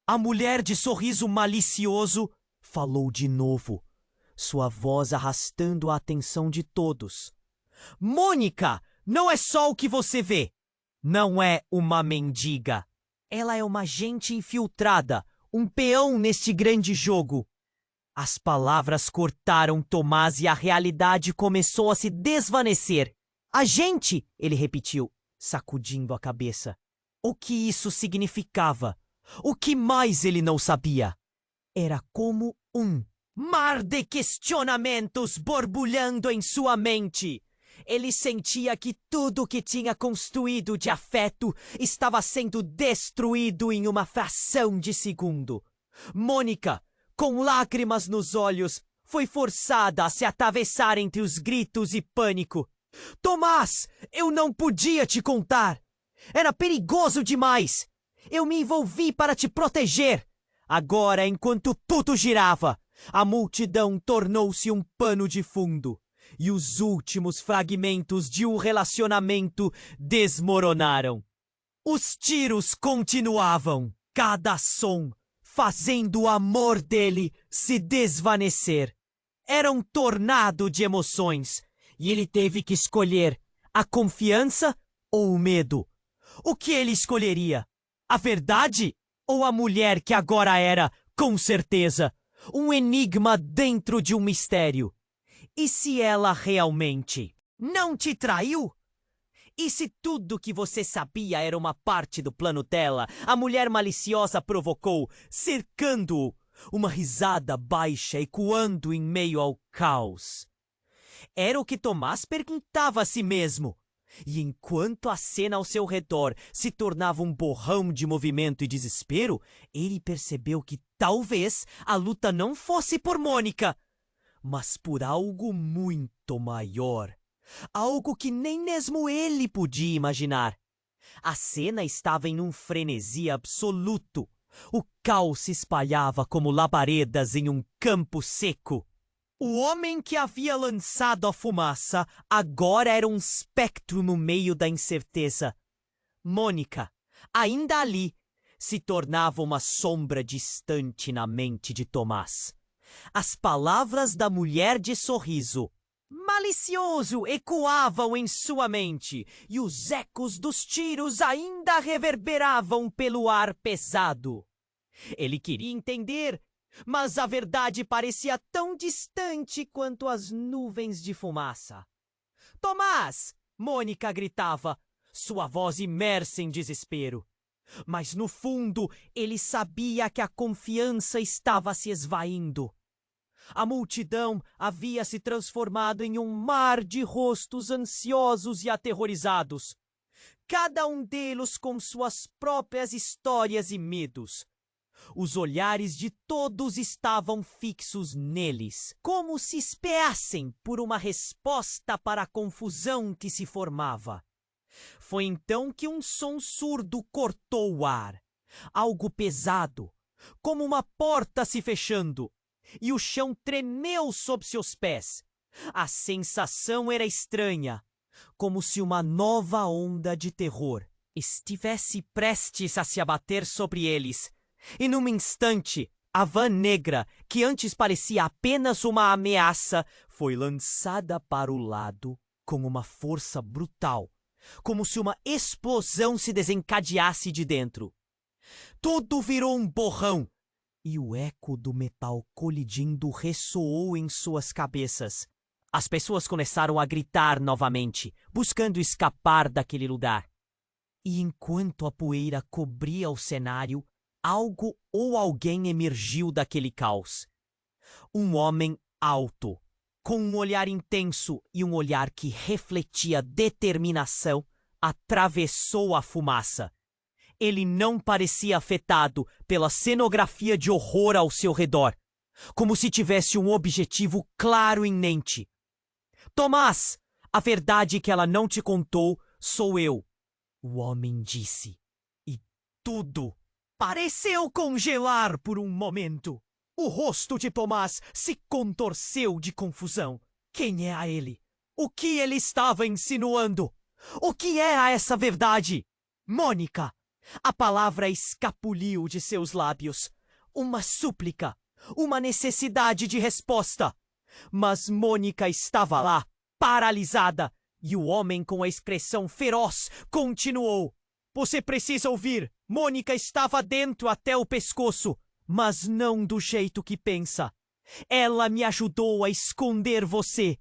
A mulher de sorriso malicioso falou de novo, sua voz arrastando a atenção de todos. Mônica, não é só o que você vê. Não é uma mendiga. Ela é uma agente infiltrada, um peão neste grande jogo. As palavras cortaram Tomás e a realidade começou a se desvanecer. Agente, ele repetiu, sacudindo a cabeça. O que isso significava? O que mais ele não sabia? Era como um mar de questionamentos borbulhando em sua mente. Ele sentia que tudo que tinha construído de afeto estava sendo destruído em uma fração de segundo. Mônica, com lágrimas nos olhos, foi forçada a se atravessar entre os gritos e pânico. Tomás, eu não podia te contar. Era perigoso demais. Eu me envolvi para te proteger. Agora, enquanto tudo girava, a multidão tornou-se um pano de fundo. E os últimos fragmentos de um relacionamento desmoronaram. Os tiros continuavam, cada som fazendo o amor dele se desvanecer. Era um tornado de emoções, e ele teve que escolher a confiança ou o medo. O que ele escolheria? A verdade ou a mulher que agora era, com certeza, um enigma dentro de um mistério? E se ela realmente não te traiu? E se tudo que você sabia era uma parte do plano dela? A mulher maliciosa provocou, cercando-o, uma risada baixa ecoando em meio ao caos. Era o que Tomás perguntava a si mesmo. E enquanto a cena ao seu redor se tornava um borrão de movimento e desespero, ele percebeu que talvez a luta não fosse por Mônica, mas por algo muito maior. Algo que nem mesmo ele podia imaginar. A cena estava em um frenesi absoluto. O caos se espalhava como labaredas em um campo seco. O homem que havia lançado a fumaça agora era um espectro no meio da incerteza. Mônica, ainda ali, se tornava uma sombra distante na mente de Tomás. As palavras da mulher de sorriso malicioso ecoavam em sua mente, e os ecos dos tiros ainda reverberavam pelo ar pesado. Ele queria entender, mas a verdade parecia tão distante quanto as nuvens de fumaça. Tomás! Mônica gritava, sua voz imersa em desespero. Mas no fundo, ele sabia que a confiança estava se esvaindo. A multidão havia se transformado em um mar de rostos ansiosos e aterrorizados, cada um deles com suas próprias histórias e medos. Os olhares de todos estavam fixos neles, como se esperassem por uma resposta para a confusão que se formava. Foi então que um som surdo cortou o ar. Algo pesado, como uma porta se fechando, e o chão tremeu sob seus pés. A sensação era estranha, como se uma nova onda de terror estivesse prestes a se abater sobre eles. E num instante, a van negra, que antes parecia apenas uma ameaça, foi lançada para o lado com uma força brutal, como se uma explosão se desencadeasse de dentro. Tudo virou um borrão, e o eco do metal colidindo ressoou em suas cabeças. As pessoas começaram a gritar novamente, buscando escapar daquele lugar. E enquanto a poeira cobria o cenário, algo ou alguém emergiu daquele caos. Um homem alto, com um olhar intenso e um olhar que refletia determinação, atravessou a fumaça. Ele não parecia afetado pela cenografia de horror ao seu redor, como se tivesse um objetivo claro em mente. Tomás, a verdade que ela não te contou sou eu, o homem disse. E tudo pareceu congelar por um momento. O rosto de Tomás se contorceu de confusão. Quem era ele? O que ele estava insinuando? O que era essa verdade? Mônica! A palavra escapuliu de seus lábios. Uma súplica, uma necessidade de resposta. Mas Mônica estava lá, paralisada, e o homem com a expressão feroz continuou. Você precisa ouvir. Mônica estava dentro até o pescoço, mas não do jeito que pensa. Ela me ajudou a esconder você.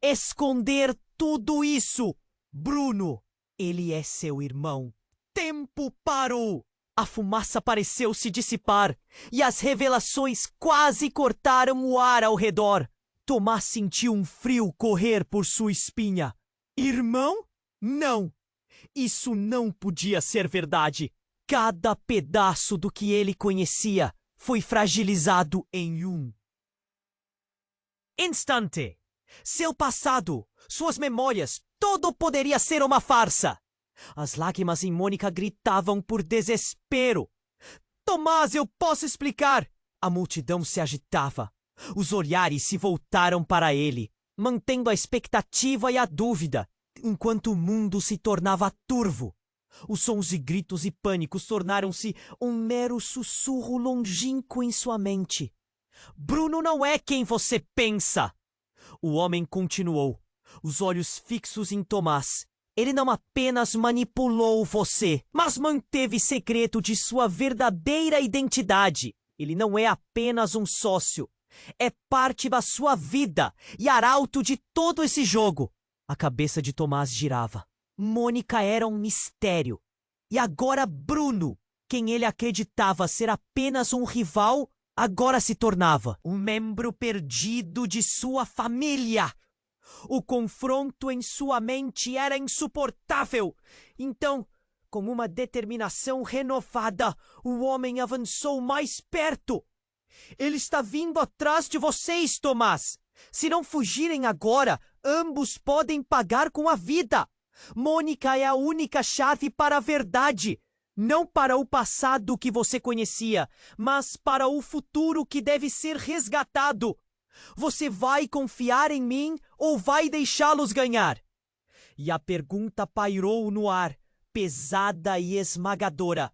Esconder tudo isso. Bruno, ele é seu irmão. Tempo parou. A fumaça pareceu se dissipar e as revelações quase cortaram o ar ao redor. Tomás sentiu um frio correr por sua espinha. Irmão? Não. Isso não podia ser verdade. Cada pedaço do que ele conhecia foi fragilizado em um instante. Seu passado, suas memórias, tudo poderia ser uma farsa. As lágrimas em Mônica gritavam por desespero. Tomás, eu posso explicar! A multidão se agitava. Os olhares se voltaram para ele, mantendo a expectativa e a dúvida, enquanto o mundo se tornava turvo. Os sons de gritos e pânicos tornaram-se um mero sussurro longínquo em sua mente. Bruno não é quem você pensa! O homem continuou, os olhos fixos em Tomás. Ele não apenas manipulou você, mas manteve segredo de sua verdadeira identidade. Ele não é apenas um sócio. É parte da sua vida e arauto de todo esse jogo. A cabeça de Tomás girava. Mônica era um mistério. E agora Bruno, quem ele acreditava ser apenas um rival, agora se tornava um membro perdido de sua família. O confronto em sua mente era insuportável. Então, com uma determinação renovada, o homem avançou mais perto. Ele está vindo atrás de vocês, Tomás. Se não fugirem agora, ambos podem pagar com a vida. Mônica é a única chave para a verdade. Não para o passado que você conhecia, mas para o futuro que deve ser resgatado. Você vai confiar em mim ou vai deixá-los ganhar? E a pergunta pairou no ar, pesada e esmagadora.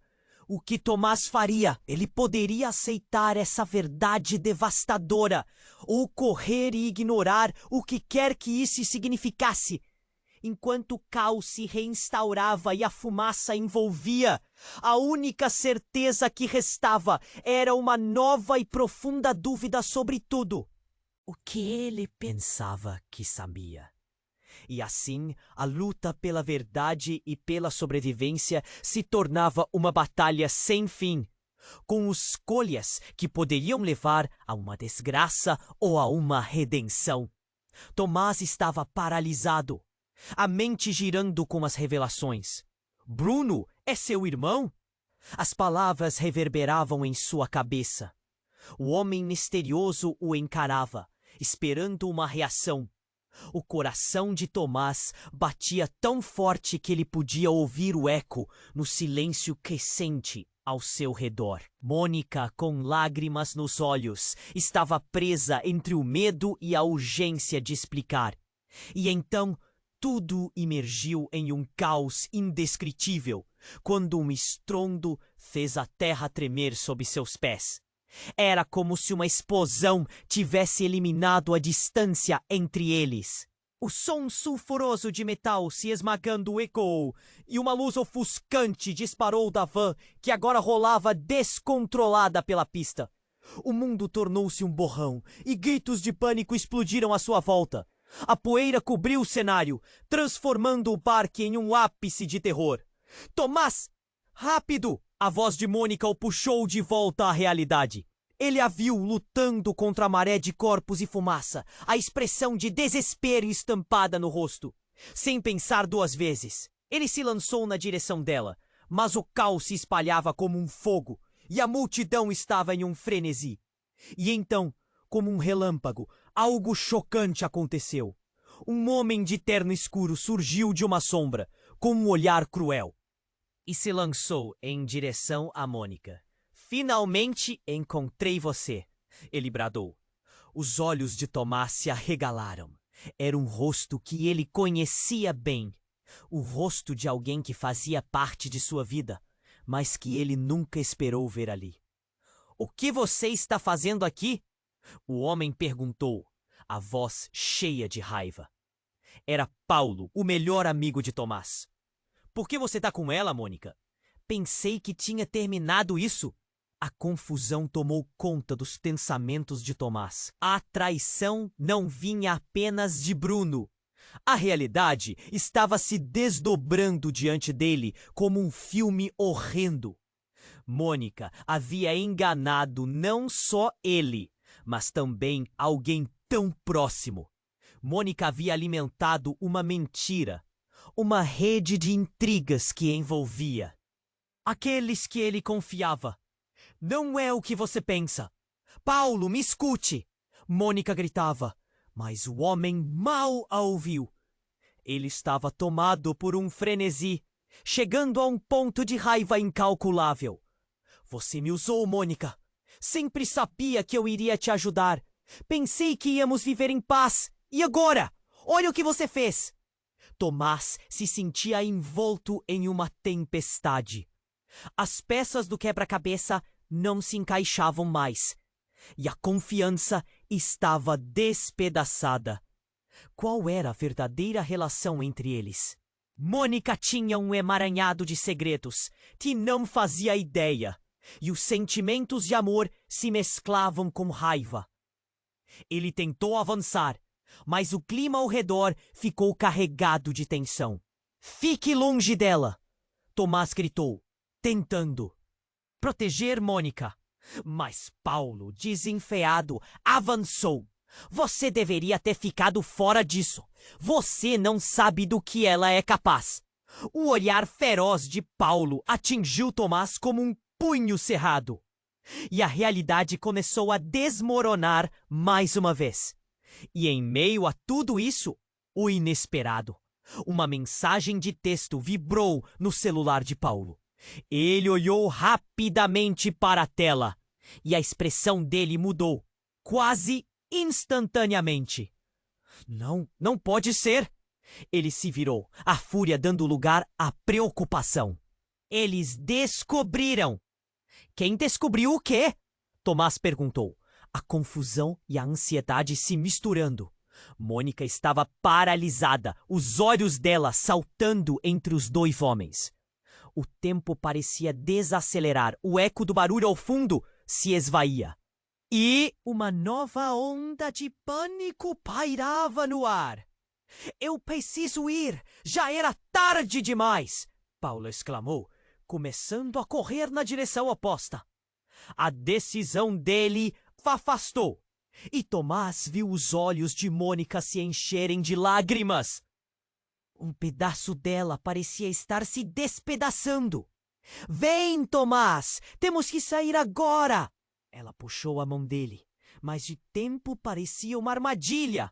O que Tomás faria? Ele poderia aceitar essa verdade devastadora, ou correr e ignorar o que quer que isso significasse. Enquanto o caos se reinstaurava e a fumaça envolvia, a única certeza que restava era uma nova e profunda dúvida sobre tudo. O que ele pensava que sabia? E assim, a luta pela verdade e pela sobrevivência se tornava uma batalha sem fim, com escolhas que poderiam levar a uma desgraça ou a uma redenção. Tomás estava paralisado, a mente girando com as revelações. Bruno é seu irmão? As palavras reverberavam em sua cabeça. O homem misterioso o encarava, esperando uma reação. O coração de Tomás batia tão forte que ele podia ouvir o eco no silêncio crescente ao seu redor. Mônica, com lágrimas nos olhos, estava presa entre o medo e a urgência de explicar. E então tudo emergiu em um caos indescritível, quando um estrondo fez a terra tremer sob seus pés. Era como se uma explosão tivesse eliminado a distância entre eles. O som sulfuroso de metal se esmagando ecoou, e uma luz ofuscante disparou da van, que agora rolava descontrolada pela pista. O mundo tornou-se um borrão, e gritos de pânico explodiram à sua volta. A poeira cobriu o cenário, transformando o parque em um ápice de terror. Tomás! Rápido! A voz de Mônica o puxou de volta à realidade. Ele a viu lutando contra a maré de corpos e fumaça, a expressão de desespero estampada no rosto. Sem pensar duas vezes, ele se lançou na direção dela, mas o caos se espalhava como um fogo, e a multidão estava em um frenesi. E então, como um relâmpago, algo chocante aconteceu. Um homem de terno escuro surgiu de uma sombra, com um olhar cruel, e se lançou em direção a Mônica. Finalmente encontrei você, ele bradou. Os olhos de Tomás se arregalaram. Era um rosto que ele conhecia bem. O rosto de alguém que fazia parte de sua vida, mas que ele nunca esperou ver ali. O que você está fazendo aqui? O homem perguntou, a voz cheia de raiva. Era Paulo, o melhor amigo de Tomás. Por que você está com ela, Mônica? Pensei que tinha terminado isso. A confusão tomou conta dos pensamentos de Tomás. A traição não vinha apenas de Bruno. A realidade estava se desdobrando diante dele como um filme horrendo. Mônica havia enganado não só ele, mas também alguém tão próximo. Mônica havia alimentado uma mentira, uma rede de intrigas que envolvia aqueles que ele confiava. Não é o que você pensa. Paulo, me escute! Mônica gritava, mas o homem mal a ouviu. Ele estava tomado por um frenesi, chegando a um ponto de raiva incalculável. Você me usou, Mônica. Sempre sabia que eu iria te ajudar. Pensei que íamos viver em paz. E agora? Olha o que você fez! Tomás se sentia envolto em uma tempestade. As peças do quebra-cabeça não se encaixavam mais, e a confiança estava despedaçada. Qual era a verdadeira relação entre eles? Mônica tinha um emaranhado de segredos que não fazia ideia, e os sentimentos de amor se mesclavam com raiva. Ele tentou avançar, mas o clima ao redor ficou carregado de tensão. Fique longe dela, Tomás gritou, tentando proteger Mônica. Mas Paulo, desenfreado, avançou. Você deveria ter ficado fora disso. Você não sabe do que ela é capaz. O olhar feroz de Paulo atingiu Tomás como um punho cerrado. E a realidade começou a desmoronar mais uma vez. E em meio a tudo isso, o inesperado. Uma mensagem de texto vibrou no celular de Paulo. Ele olhou rapidamente para a tela e a expressão dele mudou, quase instantaneamente. Não pode ser! Ele se virou, a fúria dando lugar à preocupação. Eles descobriram! Quem descobriu o quê? Tomás perguntou, a confusão e a ansiedade se misturando. Mônica estava paralisada, os olhos dela saltando entre os dois homens. O tempo parecia desacelerar, o eco do barulho ao fundo se esvaía. E uma nova onda de pânico pairava no ar. Eu preciso ir! Já era tarde demais! Paulo exclamou, começando a correr na direção oposta. A decisão dele afastou, e Tomás viu os olhos de Mônica se encherem de lágrimas. Um pedaço dela parecia estar se despedaçando. Vem, Tomás! Temos que sair agora! Ela puxou a mão dele, mas de tempo parecia uma armadilha.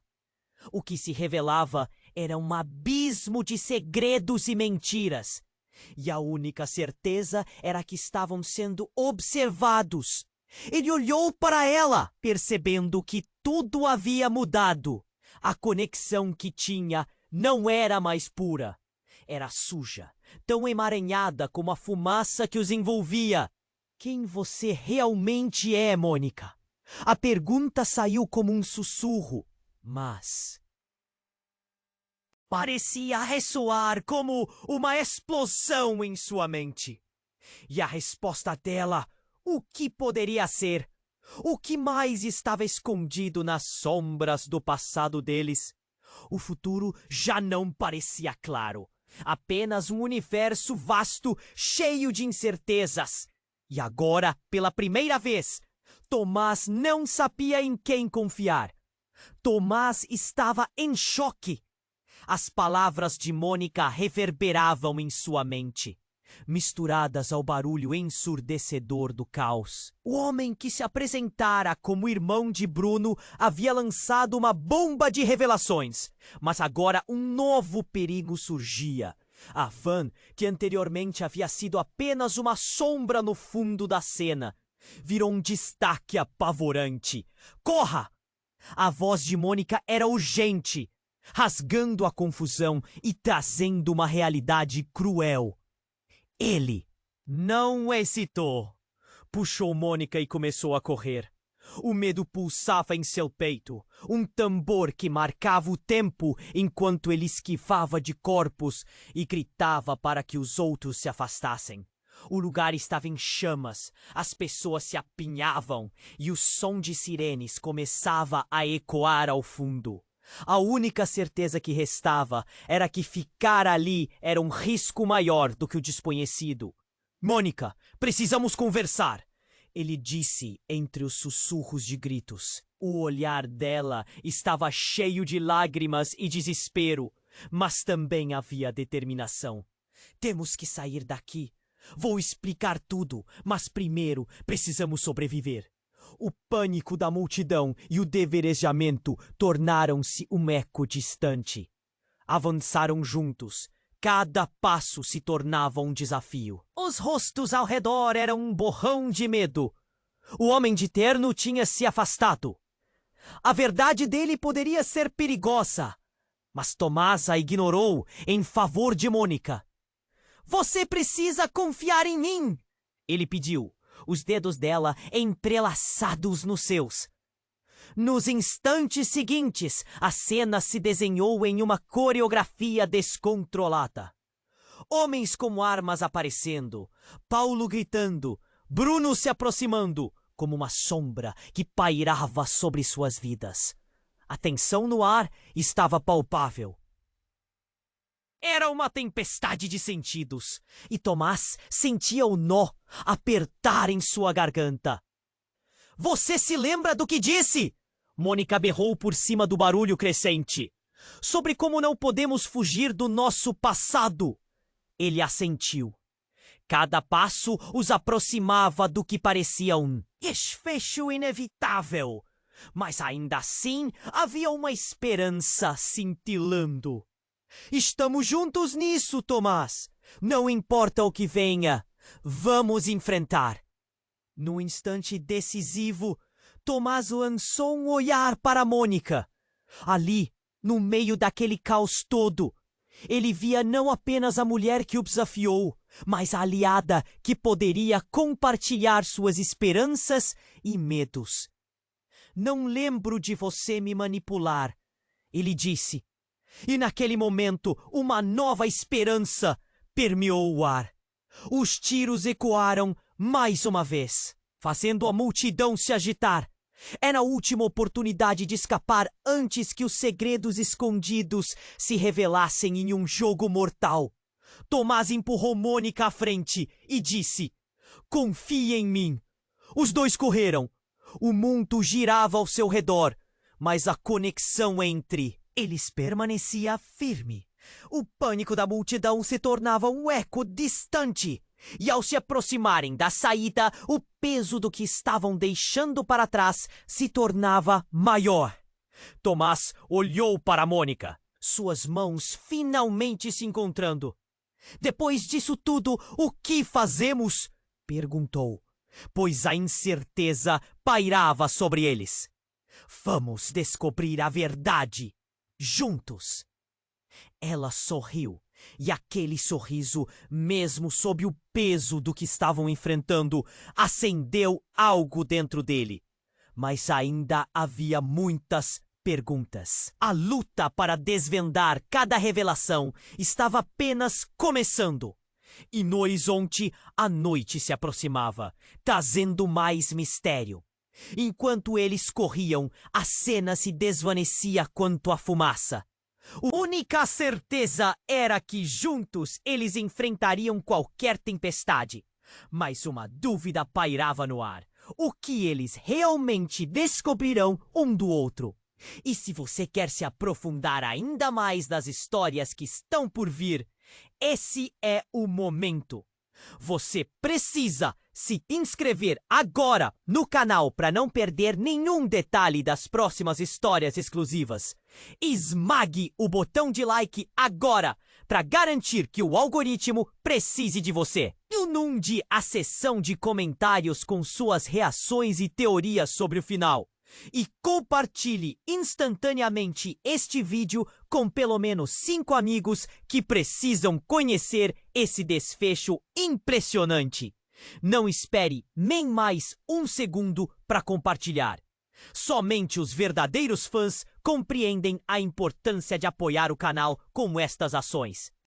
O que se revelava era um abismo de segredos e mentiras. E a única certeza era que estavam sendo observados. Ele olhou para ela, percebendo que tudo havia mudado. A conexão que tinha não era mais pura. Era suja, tão emaranhada como a fumaça que os envolvia. Quem você realmente é, Mônica? A pergunta saiu como um sussurro, mas parecia ressoar como uma explosão em sua mente. E a resposta dela, o que poderia ser? O que mais estava escondido nas sombras do passado deles? O futuro já não parecia claro. Apenas um universo vasto, cheio de incertezas. E agora, pela primeira vez, Tomás não sabia em quem confiar. Tomás estava em choque. As palavras de Mônica reverberavam em sua mente, misturadas ao barulho ensurdecedor do caos. O homem que se apresentara como irmão de Bruno havia lançado uma bomba de revelações, mas agora um novo perigo surgia. A van, que anteriormente havia sido apenas uma sombra no fundo da cena, virou um destaque apavorante. Corra! A voz de Mônica era urgente, rasgando a confusão e trazendo uma realidade cruel. Ele não hesitou. Puxou Mônica e começou a correr. O medo pulsava em seu peito, um tambor que marcava o tempo enquanto ele esquivava de corpos e gritava para que os outros se afastassem. O lugar estava em chamas, as pessoas se apinhavam e o som de sirenes começava a ecoar ao fundo. A única certeza que restava era que ficar ali era um risco maior do que o desconhecido. Mônica, precisamos conversar! Ele disse entre os sussurros de gritos. O olhar dela estava cheio de lágrimas e desespero, mas também havia determinação. Temos que sair daqui. Vou explicar tudo, mas primeiro precisamos sobreviver. O pânico da multidão e o deverejamento tornaram-se um eco distante. Avançaram juntos. Cada passo se tornava um desafio. Os rostos ao redor eram um borrão de medo. O homem de terno tinha se afastado. A verdade dele poderia ser perigosa, mas Tomás a ignorou em favor de Mônica. Você precisa confiar em mim, ele pediu, os dedos dela entrelaçados nos seus. Nos instantes seguintes, a cena se desenhou em uma coreografia descontrolada. Homens com armas aparecendo, Paulo gritando, Bruno se aproximando, como uma sombra que pairava sobre suas vidas. A tensão no ar estava palpável. Era uma tempestade de sentidos, e Tomás sentia o nó apertar em sua garganta. Você se lembra do que disse? Mônica berrou por cima do barulho crescente. Sobre como não podemos fugir do nosso passado. Ele assentiu. Cada passo os aproximava do que parecia um desfecho inevitável. Mas ainda assim havia uma esperança cintilando. Estamos juntos nisso, Tomás. Não importa o que venha, vamos enfrentar. No instante decisivo, Tomás lançou um olhar para Mônica. Ali, no meio daquele caos todo, ele via não apenas a mulher que o desafiou, mas a aliada que poderia compartilhar suas esperanças e medos. Não lembro de você me manipular, ele disse. E naquele momento, uma nova esperança permeou o ar. Os tiros ecoaram mais uma vez, fazendo a multidão se agitar. Era a última oportunidade de escapar antes que os segredos escondidos se revelassem em um jogo mortal. Tomás empurrou Mônica à frente e disse: confie em mim. Os dois correram. O mundo girava ao seu redor, mas a conexão entre eles permanecia firme. O pânico da multidão se tornava um eco distante. E ao se aproximarem da saída, o peso do que estavam deixando para trás se tornava maior. Tomás olhou para Mônica, suas mãos finalmente se encontrando. Depois disso tudo, o que fazemos? Perguntou, pois a incerteza pairava sobre eles. Vamos descobrir a verdade, juntos. Ela sorriu. E aquele sorriso, mesmo sob o peso do que estavam enfrentando, acendeu algo dentro dele. Mas ainda havia muitas perguntas. A luta para desvendar cada revelação estava apenas começando. E no horizonte, a noite se aproximava, trazendo mais mistério. Enquanto eles corriam, a cena se desvanecia quanto a fumaça. A única certeza era que juntos eles enfrentariam qualquer tempestade. Mas uma dúvida pairava no ar. O que eles realmente descobrirão um do outro? E se você quer se aprofundar ainda mais nas histórias que estão por vir, esse é o momento. Você precisa se inscrever agora no canal para não perder nenhum detalhe das próximas histórias exclusivas. Esmague o botão de like agora para garantir que o algoritmo precise de você. Inunde a seção de comentários com suas reações e teorias sobre o final. E compartilhe instantaneamente este vídeo com pelo menos 5 amigos que precisam conhecer esse desfecho impressionante. Não espere nem mais um segundo para compartilhar. Somente os verdadeiros fãs compreendem a importância de apoiar o canal com estas ações.